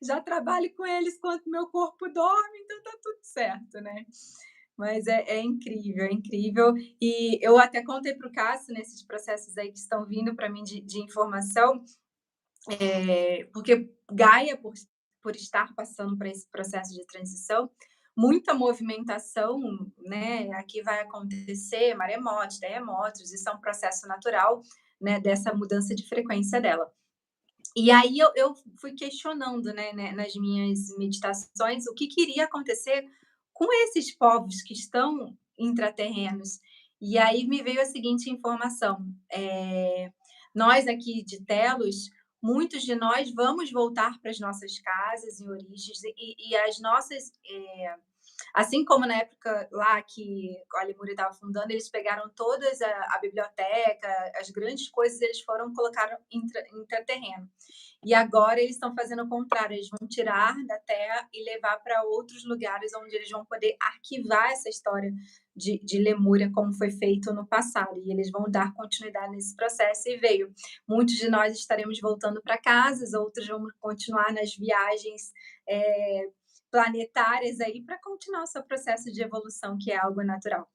Já trabalho com eles quando meu corpo dorme, então tá tudo certo, né? Mas é incrível, é incrível. E eu até contei para o Cássio nesses processos aí que estão vindo para mim de informação, porque Gaia, por estar passando por esse processo de transição, muita movimentação, né? Aqui vai acontecer maremotos, terremotos, isso é um processo natural, né? Dessa mudança de frequência dela. E aí eu fui questionando, né, nas minhas meditações, o que iria acontecer com esses povos que estão intraterrenos. E aí me veio a seguinte informação: nós aqui de Telos, muitos de nós vamos voltar para as nossas casas em origens e as nossas, assim como na época lá que a Lemúria estava fundando, eles pegaram todas a biblioteca, as grandes coisas, eles foram colocaram intraterreno. E agora eles estão fazendo o contrário, eles vão tirar da Terra e levar para outros lugares onde eles vão poder arquivar essa história de Lemúria, como foi feito no passado. E eles vão dar continuidade nesse processo. E veio. Muitos de nós estaremos voltando para casas, outros vão continuar nas viagens planetárias aí para continuar o seu processo de evolução, que é algo natural.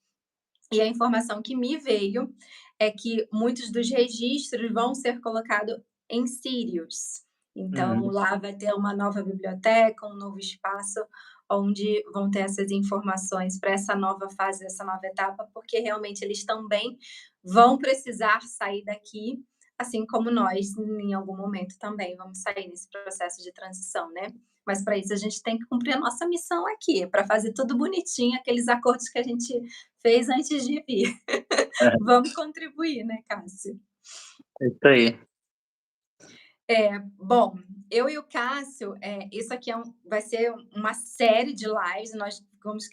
E a informação que me veio é que muitos dos registros vão ser colocados em Sirius. Então, lá vai ter uma nova biblioteca, um novo espaço onde vão ter essas informações para essa nova fase, essa nova etapa, porque realmente eles também vão precisar sair daqui, assim como nós, em algum momento também vamos sair nesse processo de transição, né? Mas para isso a gente tem que cumprir a nossa missão aqui, para fazer tudo bonitinho, aqueles acordos que a gente fez antes de vir. Vamos contribuir, né, Cássio? É isso aí. Bom, eu e o Cássio, isso aqui vai ser uma série de lives, nós vamos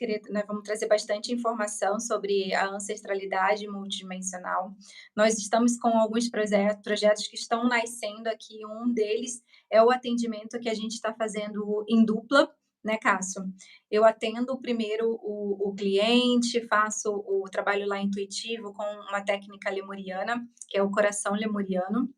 trazer bastante informação sobre a ancestralidade multidimensional. Nós estamos com alguns projetos que estão nascendo aqui, um deles é o atendimento que a gente está fazendo em dupla, né, Cássio? Eu atendo primeiro o cliente, faço o trabalho lá intuitivo com uma técnica lemuriana, que é o coração lemuriano,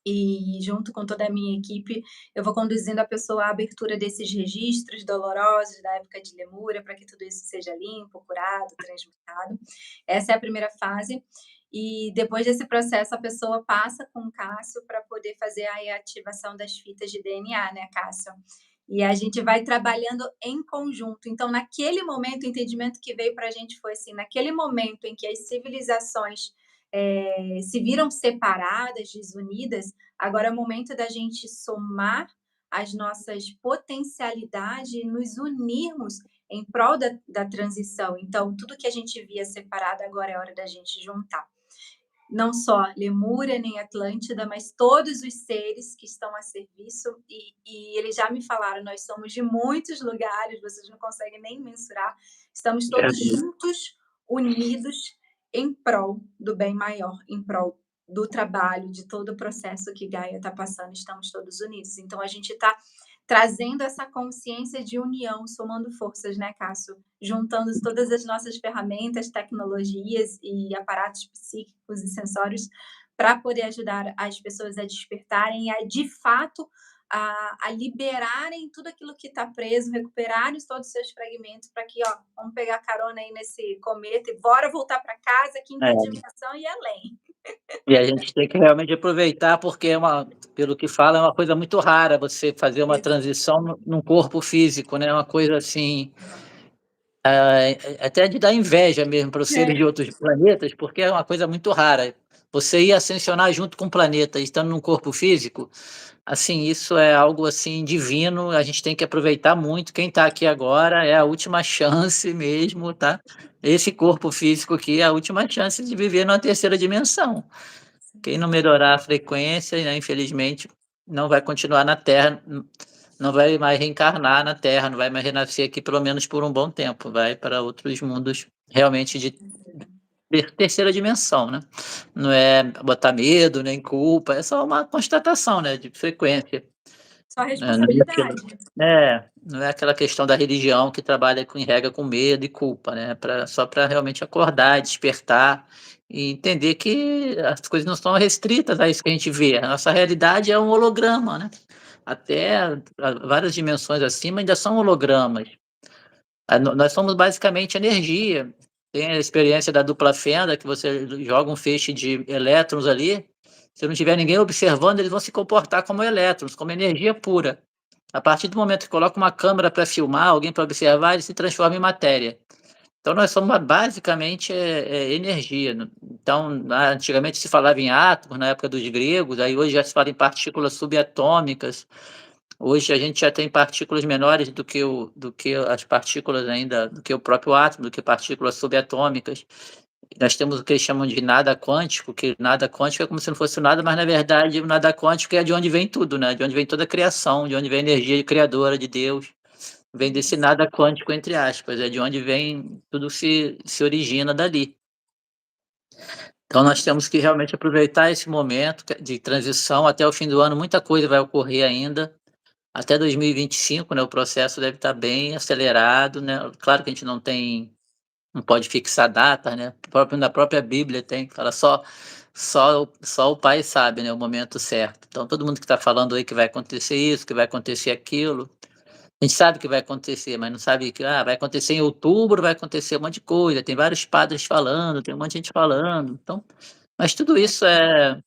e junto com toda a minha equipe, eu vou conduzindo a pessoa à abertura desses registros dolorosos da época de Lemúria, para que tudo isso seja limpo, curado, transmutado. Essa é a primeira fase. E depois desse processo, a pessoa passa com o Cássio para poder fazer a ativação das fitas de DNA, né, Cássio? E a gente vai trabalhando em conjunto. Então, naquele momento, o entendimento que veio para a gente foi assim: naquele momento em que as civilizações se viram separadas, desunidas, agora é o momento da gente somar as nossas potencialidades e nos unirmos em prol da transição. Então, tudo que a gente via separado, agora é hora da gente juntar. Não só Lemúria nem Atlântida, mas todos os seres que estão a serviço, e eles já me falaram, nós somos de muitos lugares, vocês não conseguem nem mensurar, estamos todos juntos, unidos, em prol do bem maior, em prol do trabalho, de todo o processo que Gaia está passando, estamos todos unidos. Então, a gente está trazendo essa consciência de união, somando forças, né, Cássio? Juntando todas as nossas ferramentas, tecnologias e aparatos psíquicos e sensórios para poder ajudar as pessoas a despertarem e a, de fato, a liberarem tudo aquilo que está preso, recuperarem todos os seus fragmentos para que, ó, vamos pegar carona aí nesse cometa e bora voltar para casa, quinta dimensão e além. E a gente tem que realmente aproveitar, porque pelo que fala, é uma coisa muito rara você fazer uma transição num corpo físico, né? É uma coisa assim, até de dar inveja mesmo para os seres de outros planetas, porque é uma coisa muito rara. Você ir ascensionar junto com o planeta, estando num corpo físico, assim, isso é algo assim divino, a gente tem que aproveitar muito. Quem está aqui agora é a última chance mesmo, tá? Esse corpo físico aqui é a última chance de viver numa terceira dimensão. Quem não melhorar a frequência, né, infelizmente, não vai continuar na Terra, não vai mais reencarnar na Terra, não vai mais renascer aqui, pelo menos por um bom tempo. Vai para outros mundos realmente de terceira dimensão, né? Não é botar medo, nem culpa, é só uma constatação, né, de frequência. Só responsabilidade. Não é aquela questão da religião que trabalha com regra com medo e culpa, né? Só para realmente acordar, despertar e entender que as coisas não estão restritas a isso que a gente vê. A nossa realidade é um holograma, né? Até várias dimensões acima ainda são hologramas. Nós somos basicamente energia. Tem a experiência da dupla fenda, que você joga um feixe de elétrons ali. Se não tiver ninguém observando, eles vão se comportar como elétrons, como energia pura. A partir do momento que coloca uma câmera para filmar, alguém para observar, ele se transforma em matéria. Então, nós somos basicamente energia. Então, antigamente se falava em átomos, na época dos gregos, aí hoje já se fala em partículas subatômicas. Hoje a gente já tem partículas menores do que as partículas ainda, do que o próprio átomo, do que partículas subatômicas. Nós temos o que eles chamam de nada quântico, que nada quântico é como se não fosse nada, mas na verdade o nada quântico é de onde vem tudo, né? De onde vem toda a criação, de onde vem a energia criadora de Deus. Vem desse Isso. nada quântico, entre aspas, é de onde vem tudo se origina dali. Então nós temos que realmente aproveitar esse momento de transição até o fim do ano, muita coisa vai ocorrer ainda. Até 2025, né, o processo deve estar bem acelerado, né? Claro que a gente não pode fixar data, né? Na própria Bíblia tem, fala só o Pai sabe, né, o momento certo. Então todo mundo que está falando aí que vai acontecer isso, que vai acontecer aquilo, a gente sabe que vai acontecer, mas não sabe que vai acontecer em outubro, vai acontecer um monte de coisa. Tem vários padres falando, tem um monte de gente falando. Então, mas tudo isso a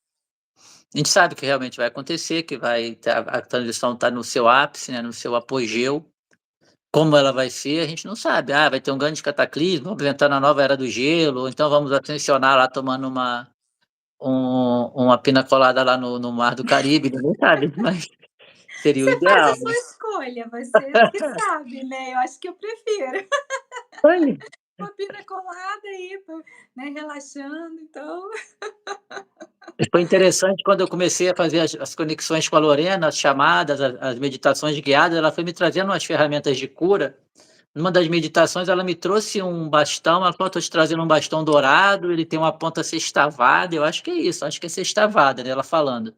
gente sabe que realmente vai acontecer, que a transição está no seu ápice, né, no seu apogeu. Como ela vai ser, a gente não sabe. Vai ter um grande cataclismo, vamos entrar na nova era do gelo, ou então vamos ascensionar lá tomando uma pina colada lá no mar do Caribe, ninguém sabe, mas seria o Você faz a ideal, sua né. escolha, você que sabe, né, eu acho que eu prefiro Aí, uma pina colada aí, né, relaxando, então foi interessante quando eu comecei a fazer as conexões com a Lorena, as chamadas, as meditações guiadas, ela foi me trazendo umas ferramentas de cura. Numa das meditações, ela me trouxe um bastão, ela falou: "Estou te trazendo um bastão dourado, ele tem uma ponta sextavada", eu acho que é isso, acho que é sextavada, né, ela falando.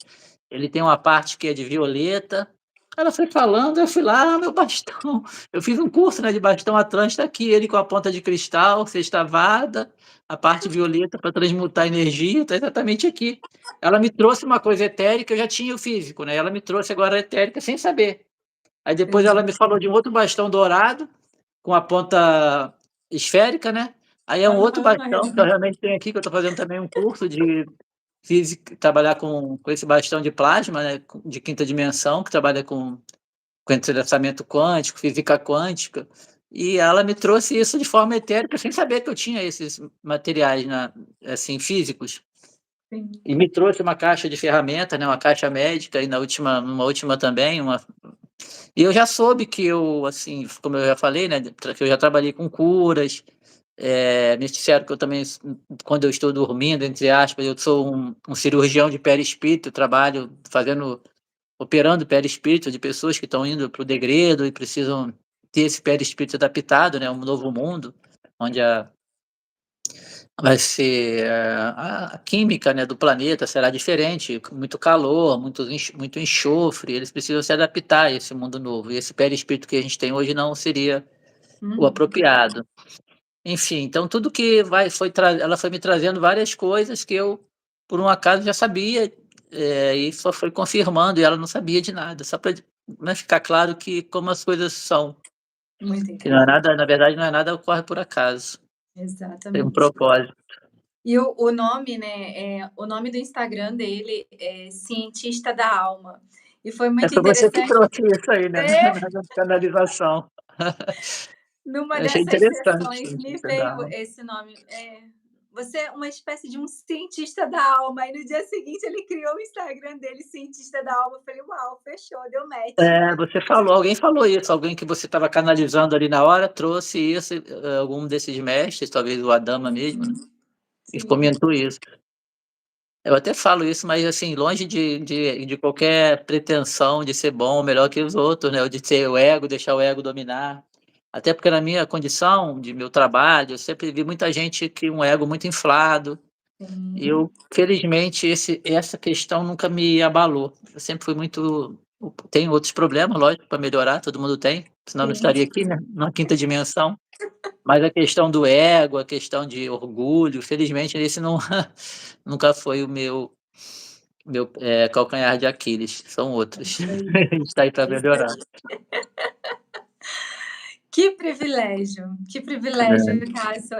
Ele tem uma parte que é de violeta. Ela foi falando, eu fui lá: meu bastão". Eu fiz um curso, né, de bastão Atlântico, tá aqui ele com a ponta de cristal, sextavada, a parte violeta para transmutar energia, tá exatamente aqui. Ela me trouxe uma coisa etérica, eu já tinha o físico, né, ela me trouxe agora a etérica sem saber. Aí depois ela me falou exato. de um outro bastão dourado, com a ponta esférica, né, aí é um outro Aham, bastão que eu realmente tenho aqui, que eu estou fazendo também um curso de física, trabalhar com esse bastão de plasma, né, de quinta dimensão, que trabalha com entrelaçamento quântico, física quântica, e ela me trouxe isso de forma etérica, sem saber que eu tinha esses materiais assim, físicos. sim. E me trouxe uma caixa de ferramentas, né, uma caixa médica, e numa última também, e eu já soube que eu, assim, como eu já falei, né, que eu já trabalhei com curas, me disseram que eu também, quando eu estou dormindo, entre aspas, eu sou um cirurgião de perispírito, trabalho operando perispírito de pessoas que estão indo para o degredo e precisam ter esse perispírito adaptado, né, a um novo mundo, onde vai ser a química, né, do planeta será diferente, com muito calor, muito enxofre, eles precisam se adaptar a esse mundo novo, e esse perispírito que a gente tem hoje não seria o Uhum. apropriado. Enfim, então tudo que ela foi me trazendo várias coisas que eu, por um acaso, já sabia, e só foi confirmando, e ela não sabia de nada, só para, né, ficar claro que como as coisas são, Muito que não é interessante. nada, na verdade não é nada ocorre por acaso, tem um Exatamente. propósito. E o nome, né, o nome do Instagram dele é Cientista da Alma. E foi É, muito foi você que interessante trouxe isso aí, né, é, na canalização. numa Eu achei dessas interessante sessões me isso, veio da esse nome. Você é uma espécie de um cientista da alma. E no dia seguinte ele criou o Instagram dele, Cientista da Alma. Eu falei: "Uau, fechou, deu match". você falou, alguém falou isso, alguém que você estava canalizando ali na hora, trouxe isso, algum desses mestres, talvez o Adama mesmo, né, Uhum. e Sim, comentou isso. Eu até falo isso, mas assim, longe de qualquer pretensão de ser bom, melhor que os outros, né, ou de ter o ego, deixar o ego dominar. Até porque na minha condição, de meu trabalho, eu sempre vi muita gente que um ego muito inflado, e sim, eu, felizmente, essa questão nunca me abalou. Eu sempre fui muito, tenho outros problemas, lógico, para melhorar, todo mundo tem, senão eu não sim. estaria aqui, né, na quinta dimensão. Mas a questão do ego, a questão de orgulho, felizmente esse não nunca foi o meu, calcanhar de Aquiles, são É outros. isso aí, A gente está aí para é isso melhorar. aí. Que privilégio, Cássio.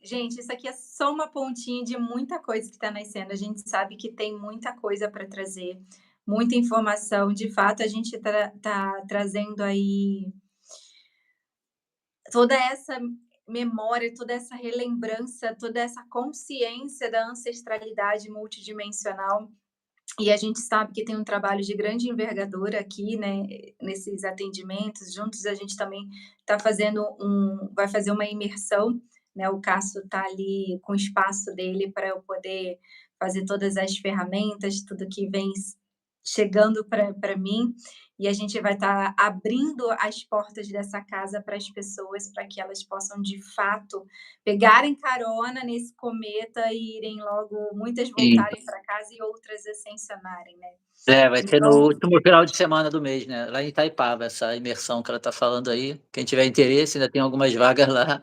Gente, isso aqui é só uma pontinha de muita coisa que está nascendo. A gente sabe que tem muita coisa para trazer, muita informação. De fato, a gente tá trazendo aí toda essa memória, toda essa relembrança, toda essa consciência da ancestralidade multidimensional. E a gente sabe que tem um trabalho de grande envergadura aqui, né, nesses atendimentos. Juntos a gente também vai fazer uma imersão né, o Cássio está ali com o espaço dele para eu poder fazer todas as ferramentas, tudo que vem chegando para mim, e a gente vai estar abrindo as portas dessa casa para as pessoas, para que elas possam, de fato, pegarem carona nesse cometa e irem logo, muitas E, voltarem para casa e outras ascensionarem, né. vai ser no Então, último final de semana do mês, né? Lá em Itaipava, essa imersão que ela está falando aí. Quem tiver interesse, ainda tem algumas vagas lá.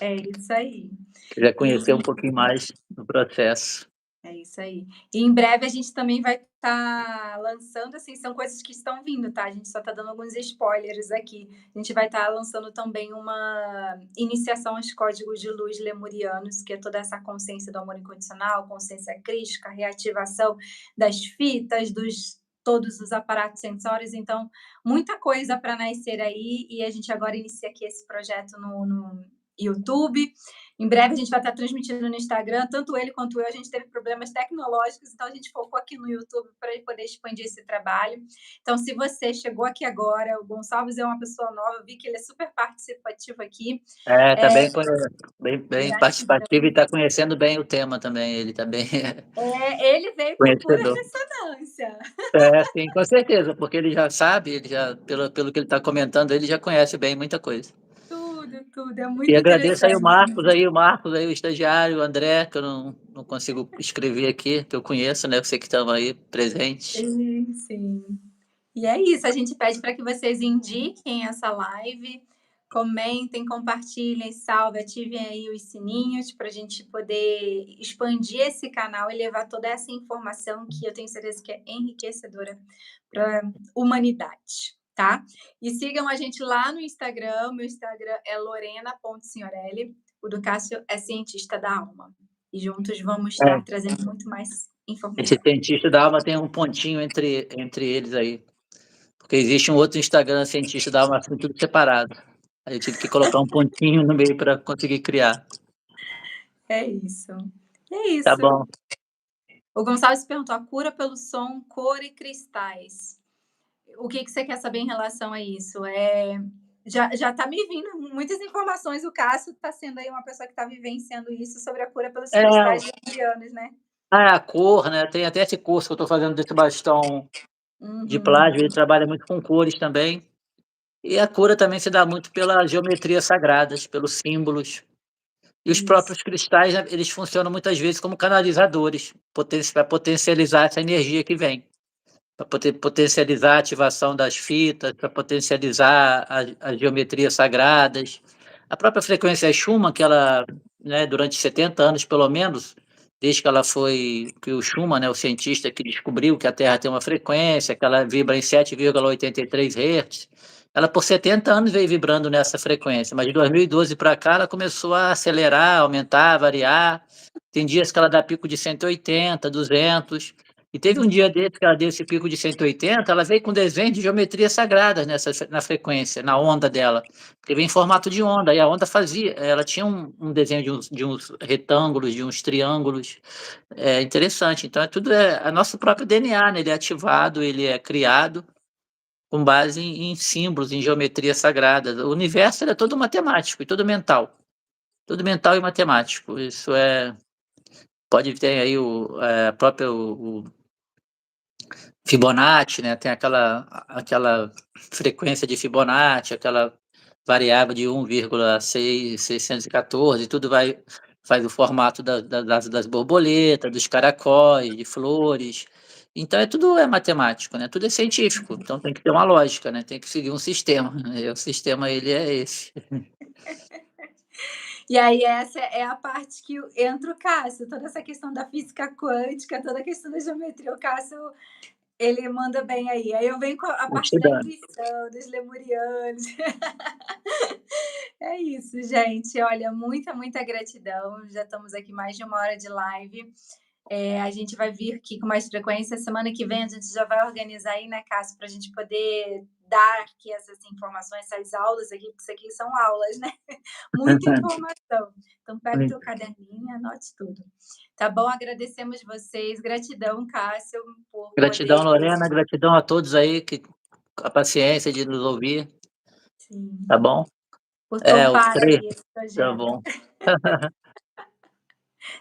é isso aí. Quiser conhecer um E pouquinho mais do processo. é isso aí. E em breve a gente também vai estar lançando, assim, são coisas que estão vindo, tá? A gente só está dando alguns spoilers aqui. A gente vai estar lançando também uma iniciação aos códigos de luz lemurianos, que é toda essa consciência do amor incondicional, consciência crística, reativação das fitas, dos todos os aparatos sensórios. Então, muita coisa para nascer aí, e a gente agora inicia aqui esse projeto no YouTube. Em breve a gente vai estar transmitindo no Instagram, tanto ele quanto eu, a gente teve problemas tecnológicos, então a gente focou aqui no YouTube para ele poder expandir esse trabalho. Então, se você chegou aqui agora, o Gonçalves é uma pessoa nova, eu vi que ele é super participativo aqui. Tá É, bem participativo e gratidão. está conhecendo bem o tema também. Ele está bem Ele veio por pura conhecedor. ressonância. Sim, com certeza, porque ele já sabe, ele já, pelo que ele está comentando, ele já conhece bem muita coisa. Tudo, tudo. É E muito agradeço aí interessante. O Marcos aí, o estagiário, o André, que eu não consigo escrever aqui, que eu conheço, né? Você que estava aí presente. Sim, sim. E é isso, a gente pede para que vocês indiquem essa live, comentem, compartilhem, salve, ativem aí os sininhos para a gente poder expandir esse canal e levar toda essa informação que eu tenho certeza que é enriquecedora para a humanidade, tá? E sigam a gente lá no Instagram, meu Instagram é lorena.signorelli, o do Cássio é cientista da alma. E juntos vamos É, estar trazendo muito mais esse informação. cientista da alma tem um pontinho entre eles aí. Porque existe um outro Instagram cientista da alma, assim, tudo separado. Aí eu tive que colocar um pontinho no meio para conseguir criar. É isso. É Tá isso. bom. O Gonçalves perguntou: a cura pelo som, cor e cristais. O que você quer saber em relação a isso? Já está me vindo muitas informações. O Cássio está sendo aí uma pessoa que está vivenciando isso sobre a cura pelos É, cristais lemurianos, né? a cor, né? Tem até esse curso que eu estou fazendo desse bastão de Uhum. plasma, ele trabalha muito com cores também. E a cura também se dá muito pela geometria sagradas, pelos símbolos. E os Isso. próprios cristais, né, eles funcionam muitas vezes como canalizadores, para potencializar essa energia que vem, para potencializar a ativação das fitas, para potencializar as geometrias sagradas. A própria frequência Schumann, que ela, né, durante 70 anos pelo menos, desde que ela foi, que o Schumann, né, o cientista que descobriu que a Terra tem uma frequência, que ela vibra em 7,83 Hz, ela por 70 anos veio vibrando nessa frequência, mas de 2012 para cá ela começou a acelerar, aumentar, variar. Tem dias que ela dá pico de 180, 200. E teve um dia desse que ela deu esse pico de 180, ela veio com desenho de geometria sagrada na frequência, na onda dela, porque vem em formato de onda, e a onda ela tinha um desenho de uns retângulos, de uns triângulos, interessante. Então, tudo é nosso próprio DNA, né? Ele é ativado, ele é criado com base em símbolos, em geometria sagrada. O universo ele é todo matemático e todo mental e matemático. Isso pode ter aí a própria Fibonacci, né, tem aquela frequência de Fibonacci, aquela variável de 1,614, tudo faz o formato das borboletas, dos caracóis, de flores. Então tudo é matemático, né? Tudo é científico. Então tem que ter uma lógica, né? Tem que seguir um sistema. E o sistema ele é esse. E aí, essa é a parte que entra o Cássio, toda essa questão da física quântica, toda a questão da geometria. O Cássio, ele manda bem aí. Aí eu venho com a Vou parte da estudando. intuição, dos lemurianos. É isso, gente. Olha, muita, muita gratidão. Já estamos aqui mais de 1 hora de live. A gente vai vir aqui com mais frequência. Semana que vem a gente já vai organizar aí, né, Cássio, para a gente poder dar aqui essas informações, essas aulas aqui, porque isso aqui são aulas, né? Muita informação. Então, pega o teu caderninho e anote tudo. Tá bom? Agradecemos vocês. Gratidão, Cássio, por Gratidão, poder. Lorena. Gratidão a todos aí que a paciência de nos ouvir, Sim, tá bom? por Os topar três, aí esse tá projeto. bom.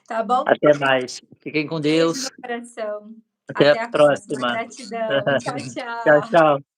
Tá bom? Até mais. Fiquem com Beijo no Deus. coração. Até a Até a próxima. próxima. Gratidão. Tchau, Tchau, tchau. tchau.